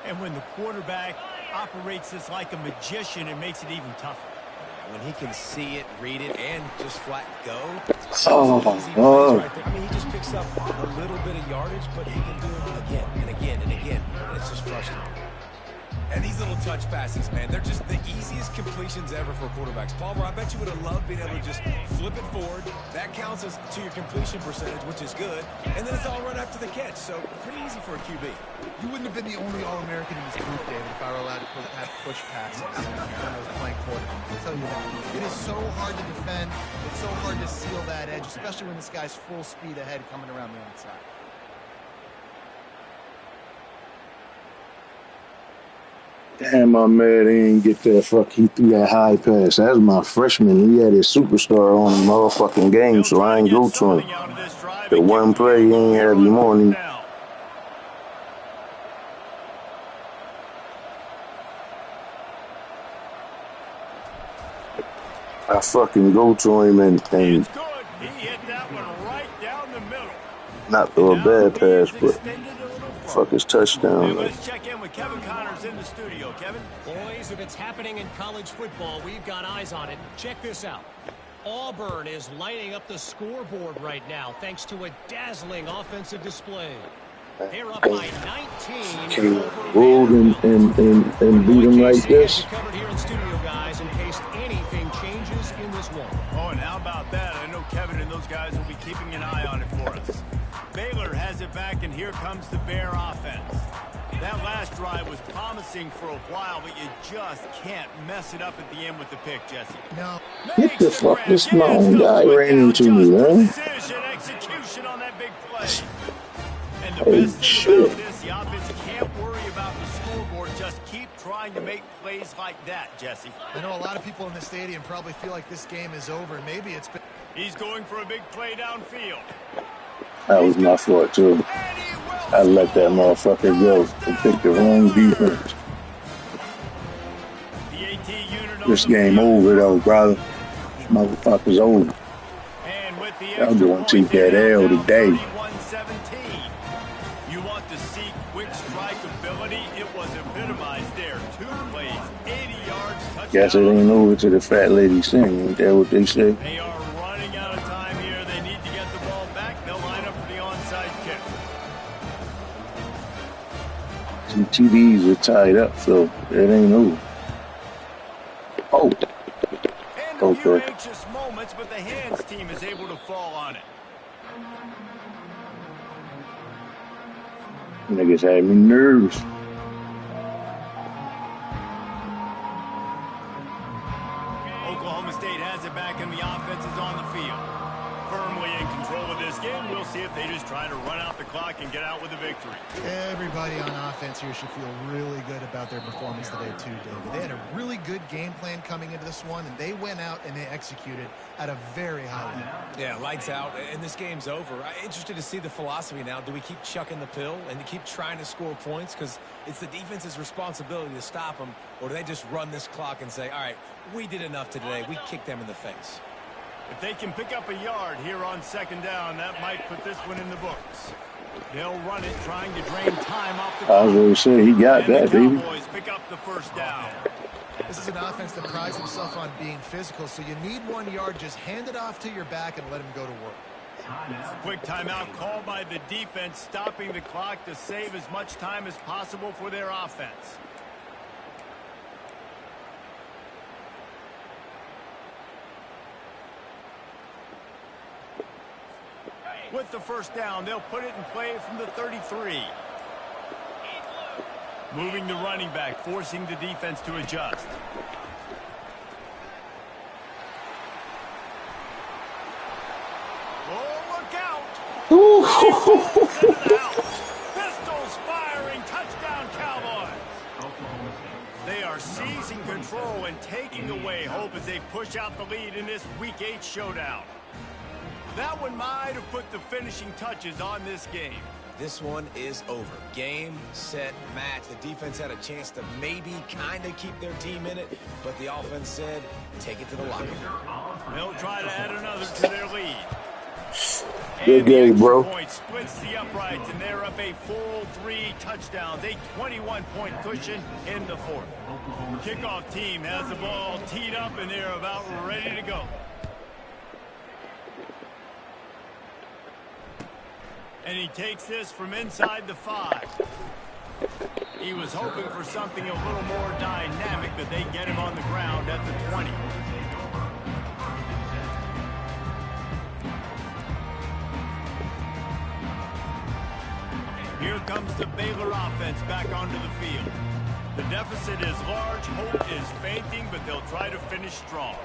And when the quarterback operates this like a magician, it makes it even tougher. When he can see it, read it, and just flat go. Oh. Right there. I mean, he just picks up a little bit of yardage, but he can do it again and again and again. And it's just frustrating. And these little touch passes, man, they're just the easiest completions ever for quarterbacks. Palmer, I bet you would have loved being able to just flip it forward. That counts as to your completion percentage, which is good. And then it's all run after the catch, so pretty easy for a QB. You wouldn't have been the only All-American in this group, David, if I were allowed to have push passes when I was playing quarterback. I'll tell you that. It is so hard to defend. It's so hard to seal that edge, especially when this guy's full speed ahead coming around the outside. Damn, I'm mad he didn't get that he threw that high pass. That's my freshman. He had his superstar on the motherfucking game, so I ain't go to him. The one play he ain't have him on him. I fucking go to him and It's good. He hit that one right down the middle. not throw a bad pass, but fuck his touchdown. And let's check in with Kevin Connors in the studio. Kevin? Boys, if it's happening in college football, we've got eyes on it. Check this out. Auburn is lighting up the scoreboard right now thanks to a dazzling offensive display. They're up by 19. Rolled and beat him like this. Covered here in studio, guys, in case anything changes in this one. Oh, and how about that? I know Kevin and those guys will be keeping an eye on it for us. Baylor has it back, and here comes the Bear offense. That last drive was promising for a while, but you just can't mess it up at the end with the pick, Jesse. No. What the fuck? This my own guy ran into me, man. Precision execution on that big play. And the Holy best thing shit. about this, the offense can't worry about the scoreboard. Just keep trying to make plays like that, Jesse. I know a lot of people in the stadium probably feel like this game is over. Maybe it's been... He's going for a big play downfield. That was my fault, too. I let that motherfucker go and pick the wrong defense. The AT unit on This the game field. over, though, brother. This motherfucker's over. And with the Y'all extra gonna point, take that they're L down today. 31-17. You want to see quick strike ability? It was epitomized there. 2 plays, 80 yards, touchdown. Guess it ain't over to the fat lady sing. Ain't that what they say? They are running out of time here. They need to get the ball back. They'll line up for the onside kick. Some TDs are tied up, so it ain't over. Oh, And a few okay. anxious moments, but the hands team is able to fall on it. Niggas had me nervous. Oklahoma State has it back and the offense is on the field. Firmly in control of this game. We'll see if they just try to run out the clock and get out with a victory. Everybody on offense here should feel really good about their performance today, too, David. They had a really good game plan coming into this one, and they went out and they executed at a very high level. Yeah, lights out, and this game's over. I'm interested to see the philosophy now. Do we keep chucking the pill and keep trying to score points? Because it's the defense's responsibility to stop them, or do they just run this clock and say, all right, we did enough today. We kicked them in the face. If they can pick up a yard here on 2nd down, that might put this one in the books. They'll run it, trying to drain time off the I was clock. gonna say he got And that, the baby. Cowboys pick up the 1st down. This is an offense that prides himself on being physical, so you need 1 yard. Just hand it off to your back and let him go to work. Quick timeout called by the defense, stopping the clock to save as much time as possible for their offense. With the 1st down, they'll put it in play from the 33. Moving the running back, forcing the defense to adjust. Oh, look out. Ooh. Into the house. Pistols firing. Touchdown, Cowboys. Oklahoma State. They are seizing control and taking away hope as they push out the lead in this Week 8 showdown. That one might have put the finishing touches on this game. This one is over. Game, set, match. The defense had a chance to maybe kind of keep their team in it, but the offense said, take it to the locker room. They'll try to add another to their lead. Good And the game, extra bro. point splits the uprights, and they're up a full 3 touchdowns, a 21-point cushion in the fourth. Kickoff team has the ball teed up, and they're about ready to go. And he takes this from inside the 5. He was hoping for something a little more dynamic, but they get him on the ground at the 20. Here comes the Baylor offense back onto the field. The deficit is large, hope is fainting, but they'll try to finish strong.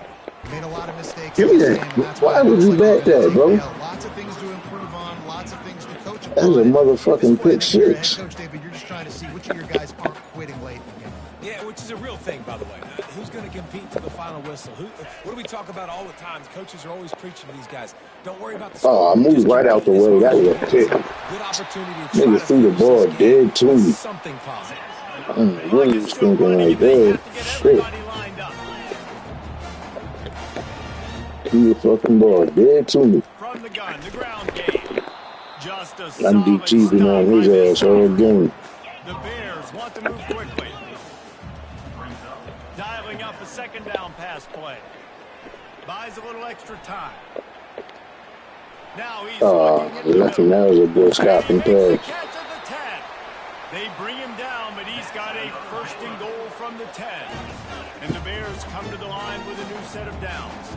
Made a lot of mistakes. Give me in this that. game, and that's Why it would looks you like they're bet gonna that, take bro? the L. Lots of things to improve on, lots of things to coach upon. That's a motherfucking This play, pick maybe you're a head 6. coach, David, you're just trying to see which of your guys aren't quitting late in the game. Yeah, which is a real thing, by the way. Who's going to compete to the final whistle? What do we talk about all the time? Coaches are always preaching to these guys. Don't worry about the Oh, I score. moved Just right keep out the beating way. this That was a one. pick. Good opportunity to try Nigga to threw the finish ball this game dead to me. with something positive. Really was thinking like, that. Shit. Lined up. Threw the fucking ball dead to me. From the gun, the ground game. Just a I'm solid DTing stop on by his this ass all time. game. The Bears want to move quickly. Dialing up a second down pass play. Buys a little extra time. Now he's looking in the Nothing. middle. That was a good And he stopping makes the pass. catch at the 10. They bring him down, but he's got a first and goal from the 10. And the Bears come to the line with a new set of downs.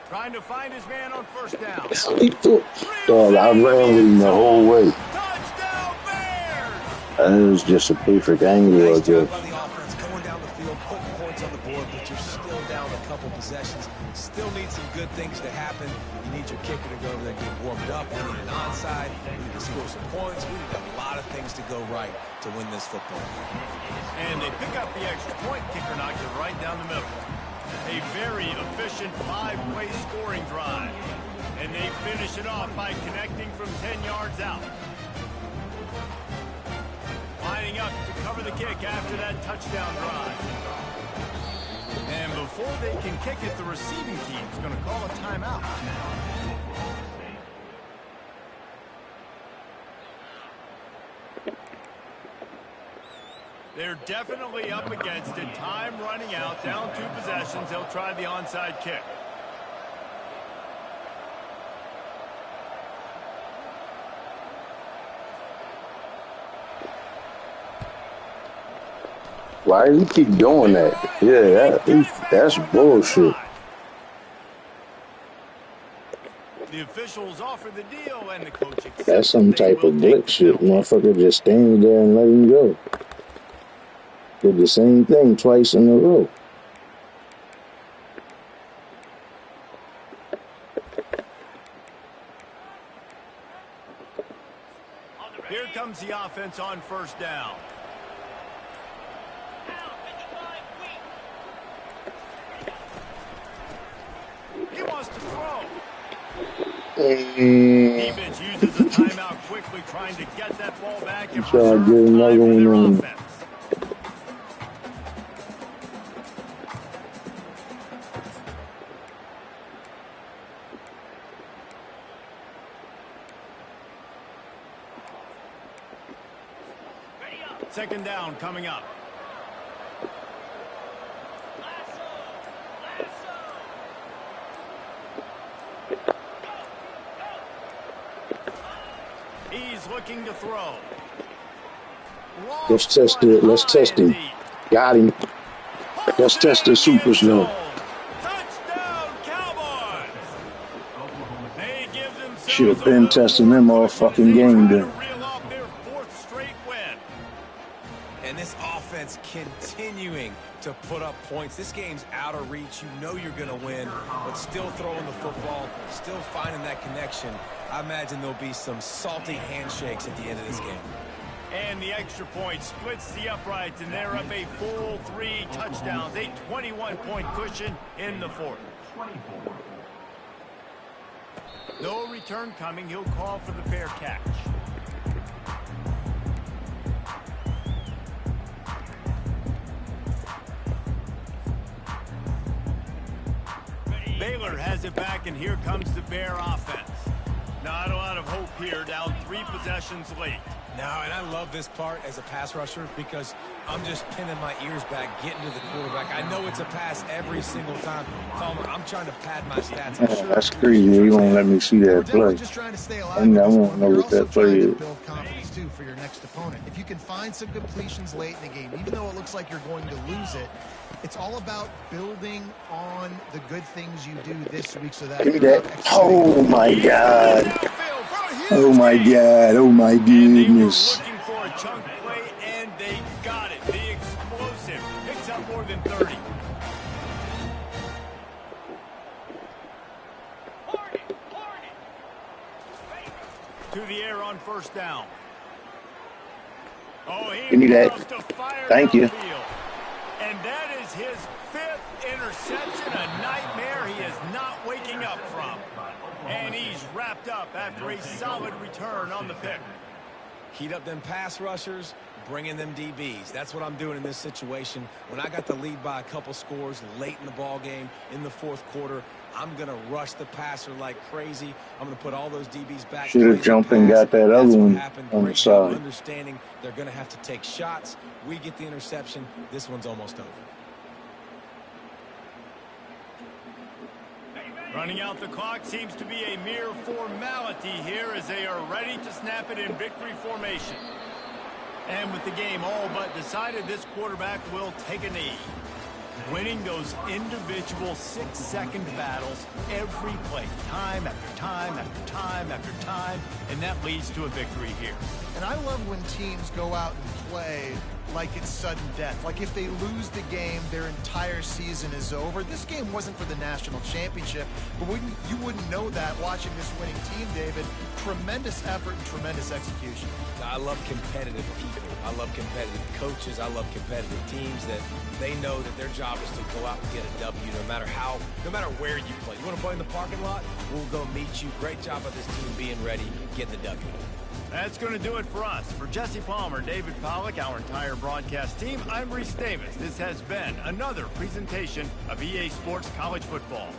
Trying to find his man on first down. He threw. Dog, I ran with him the whole way. Touchdown Bears! That was just a perfect angle, I Nice job guess. by the offense going down the field, putting points on the board, but you're still down a couple possessions. Still need some good things to happen. You need your kicker to go over there and get warmed up. We need an onside. We need to score some points. We need a lot of things to go right to win this football game. And they pick up the extra point. Kicker knocked it right down the middle. A very efficient 5-play scoring drive. And they finish it off by connecting from 10 yards out. Lining up to cover the kick after that touchdown drive. And before they can kick it, the receiving team's going to call a timeout. They're definitely up against it. Time running out. Down 2 possessions. They'll try the onside kick. Why do you keep doing that? Yeah, that's bullshit. The officials offer the deal, and the coach accepts. That's some they type will of take glitch the shit. penalty. Motherfucker just stands there and let him go. Did the same thing twice in a row. Here comes the offense on first down. He wants to throw. Defense uses a timeout quickly, trying to get that ball back and Try to preserve get time another for their one on. offense. Second down coming up. He's looking to throw. Let's test it. Let's test him. Got him. Let's test the super slow. Touchdown, Cowboys! They give themselves Should have a been little testing more them all cushion as fucking they game try to then. reel off their 4th straight win. And this offense continuing to put up points. This game's out of reach. You know you're going to win, but still throwing the football, still finding that connection. I imagine there'll be some salty handshakes at the end of this game. And the extra point splits the uprights, and they're up a full 3 touchdowns, a 21-point cushion in the fourth. No return coming. He'll call for the fair catch. Baylor has it back, and here comes the Bear offense. Not a lot of hope here, down 3 possessions late. No, and I love this part as a pass rusher because I'm just pinning my ears back, getting to the quarterback. I know it's a pass every single time. I'm trying to pad my stats. That's crazy. You won't let me see that play. Just trying to stay alive. And I won't know what that play is. Build confidence too for your next opponent. If you can find some completions late in the game, even though it looks like you're going to lose it, it's all about building on the good things you do this week so that. Oh my God. Oh my God. Oh my goodness. Looking for a chunk play, and they got it. The explosive picks up more than 30. To the air on first down. Oh, Give me that. Thank you. And that is his 5th interception, a nightmare he is not waking up from. And he's wrapped up after a solid return on the pick. Heat up them pass rushers, bring in them DBs. That's what I'm doing in this situation. When I got the lead by a couple scores late in the ball game, in the fourth quarter, I'm going to rush the passer like crazy. I'm going to put all those DBs back. Should have jumped and got that other one on the side. Understanding they're going to have to take shots. We get the interception. This one's almost over. Running out the clock seems to be a mere formality here as they are ready to snap it in victory formation. And with the game all but decided, this quarterback will take a knee. Winning those individual 6-second battles every play, time after time after time after time, and that leads to a victory here. And I love when teams go out and play like it's sudden death. Like if they lose the game, their entire season is over. This game wasn't for the national championship, but you wouldn't know that watching this winning team, David. Tremendous effort and tremendous execution. I love competitive people. I love competitive coaches. I love competitive teams that they know that their job is to go out and get a W no matter where you play. You want to play in the parking lot? We'll go meet you. Great job of this team being ready, getting the W. That's going to do it for us. For Jesse Palmer, David Pollack, our entire broadcast team, I'm Reese Davis. This has been another presentation of EA Sports College Football.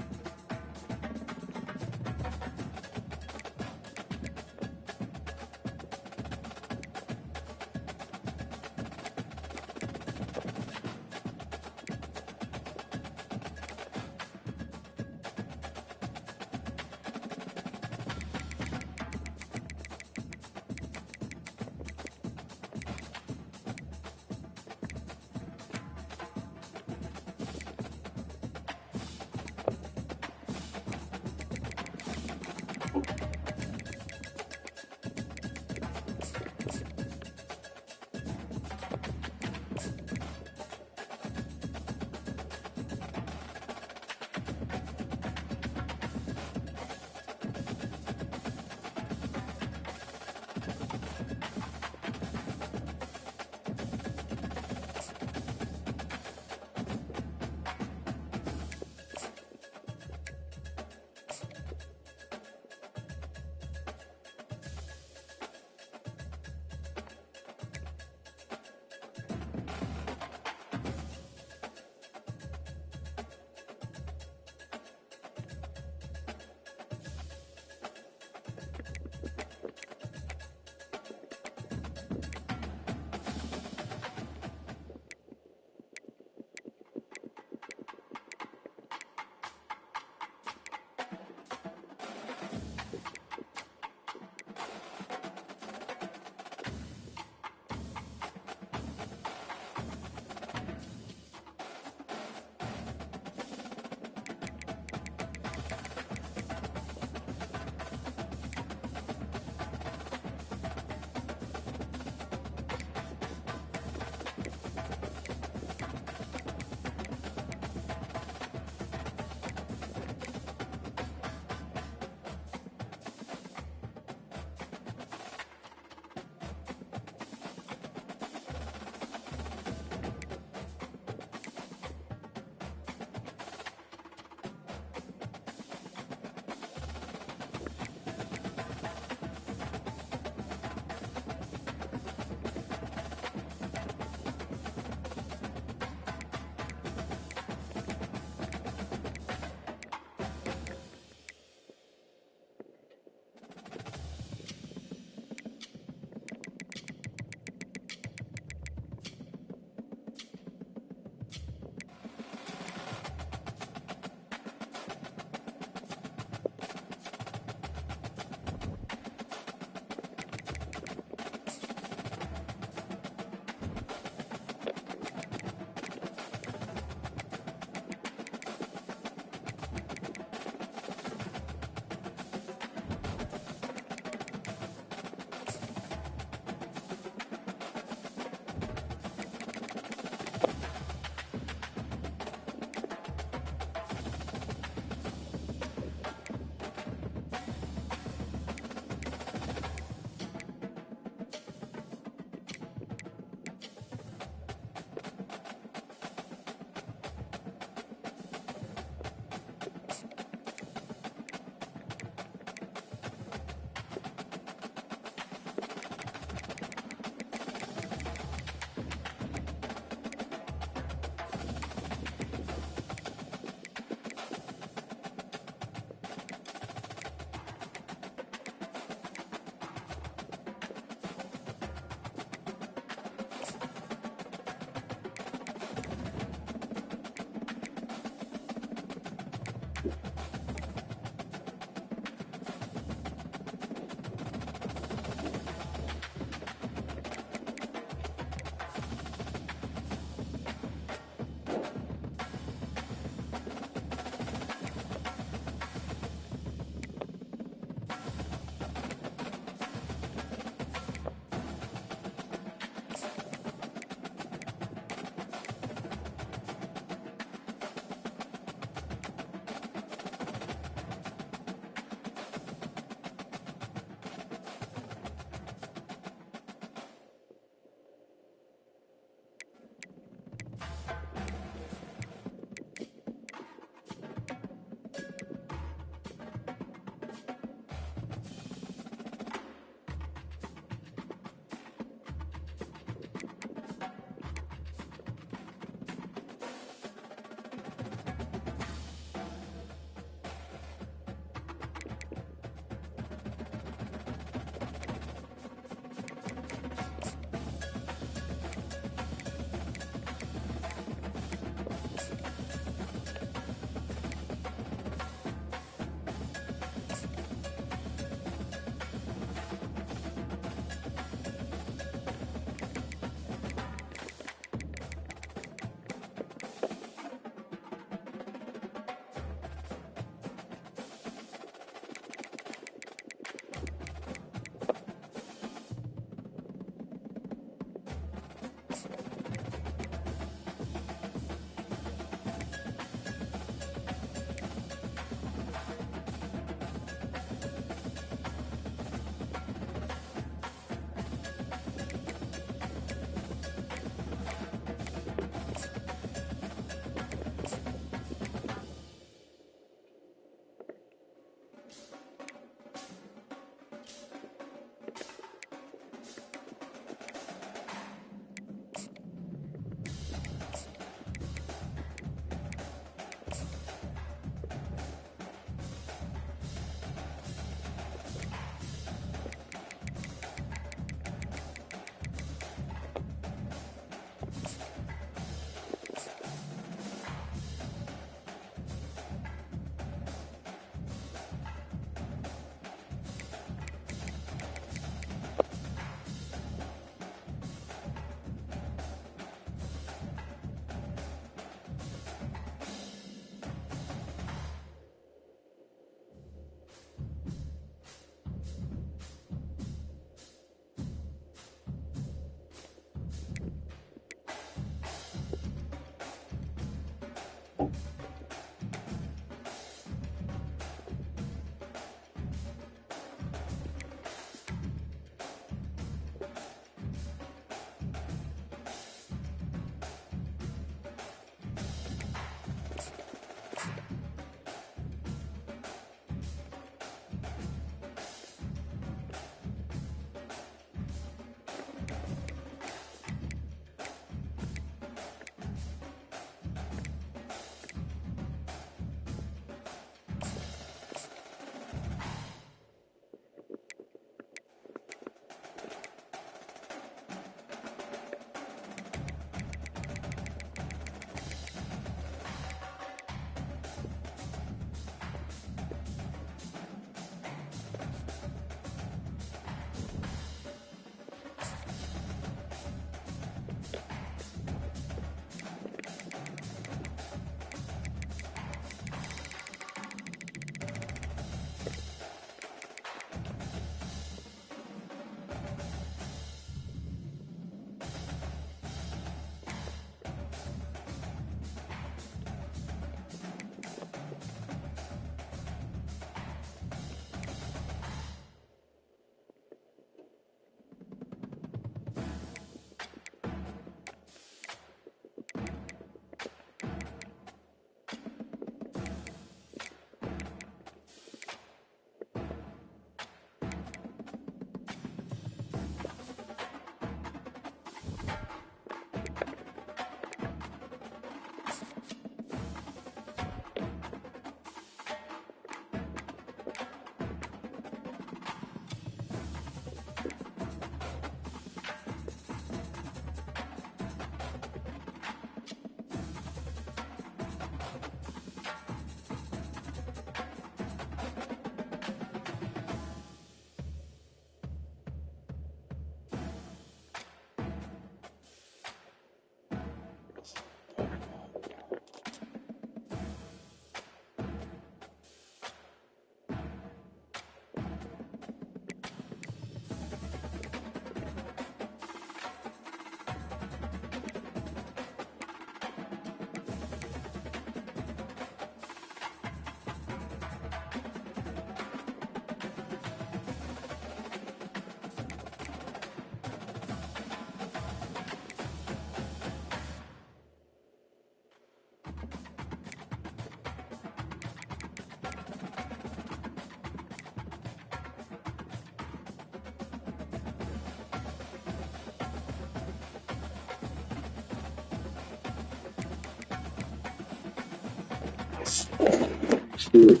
Shit.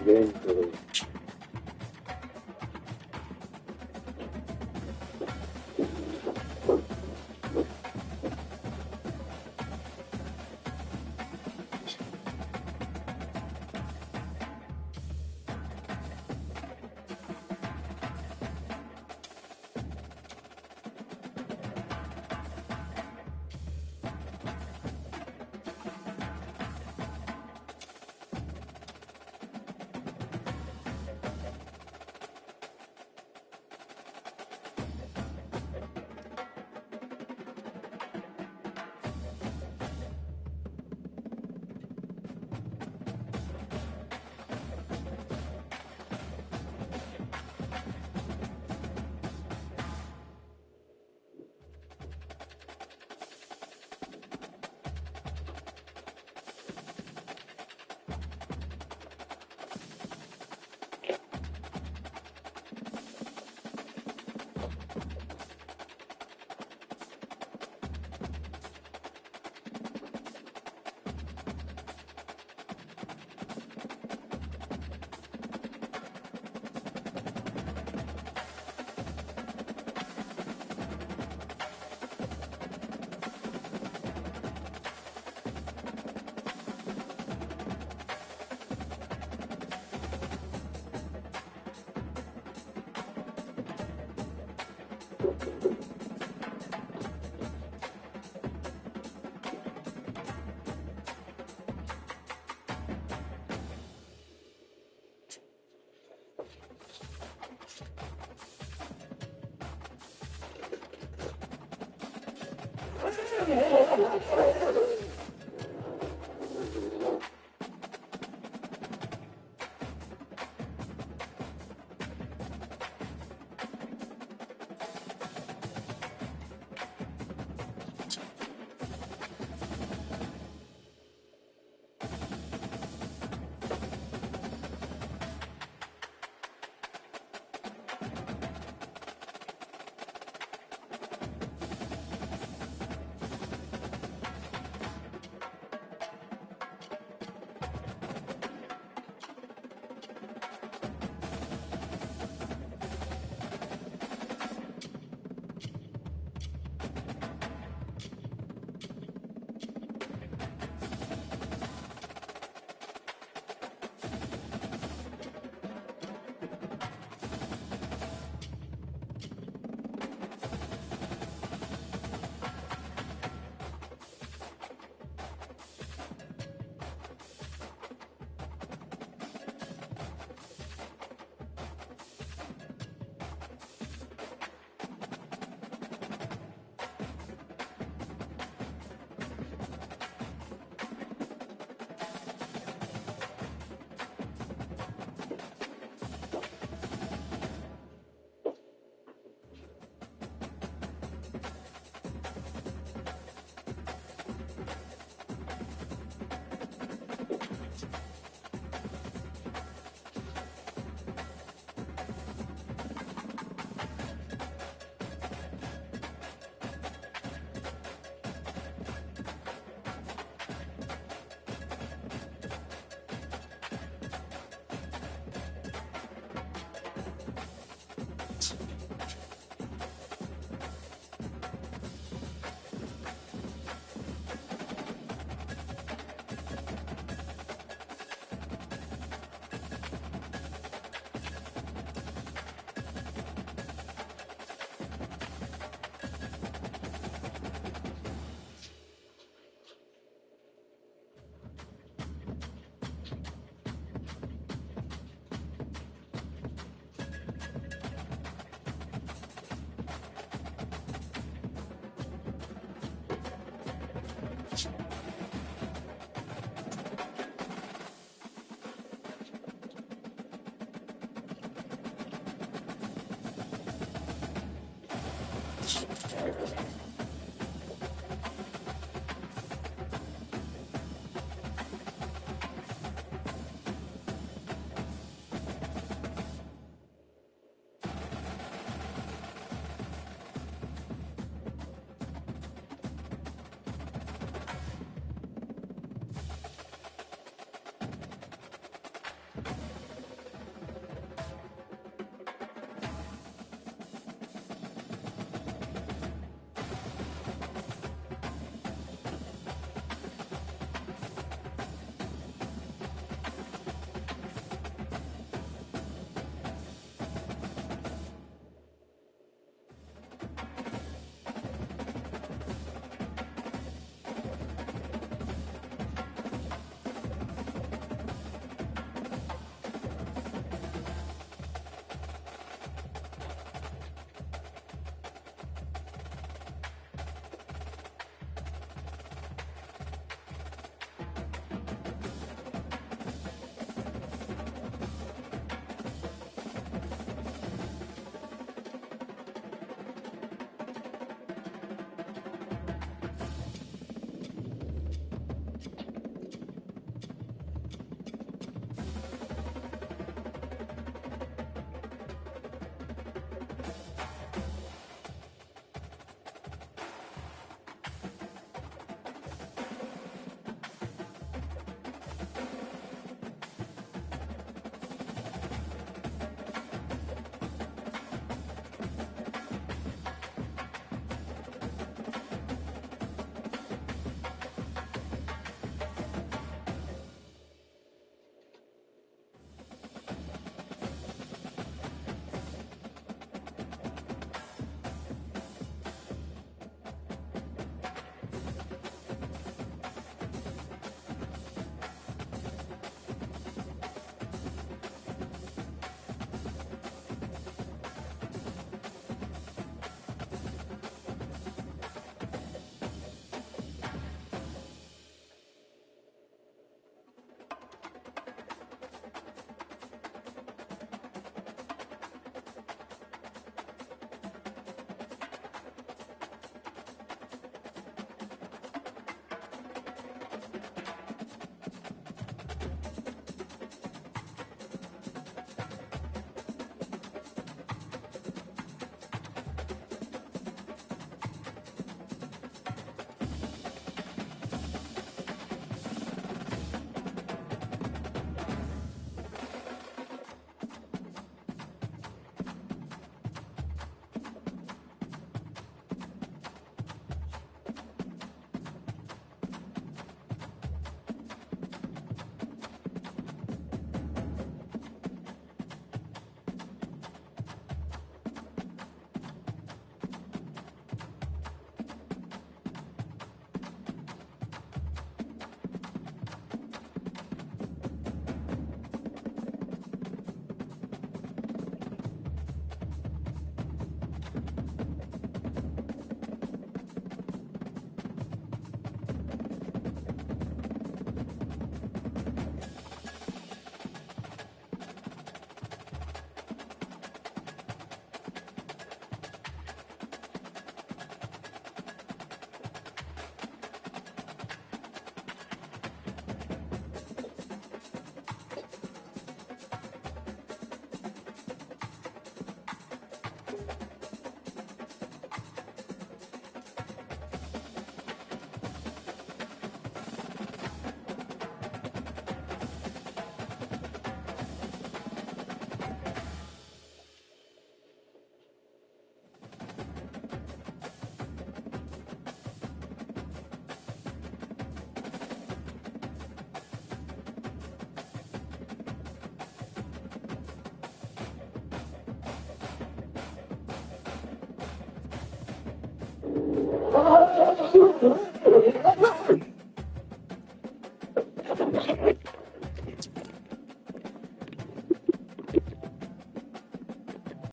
Game today.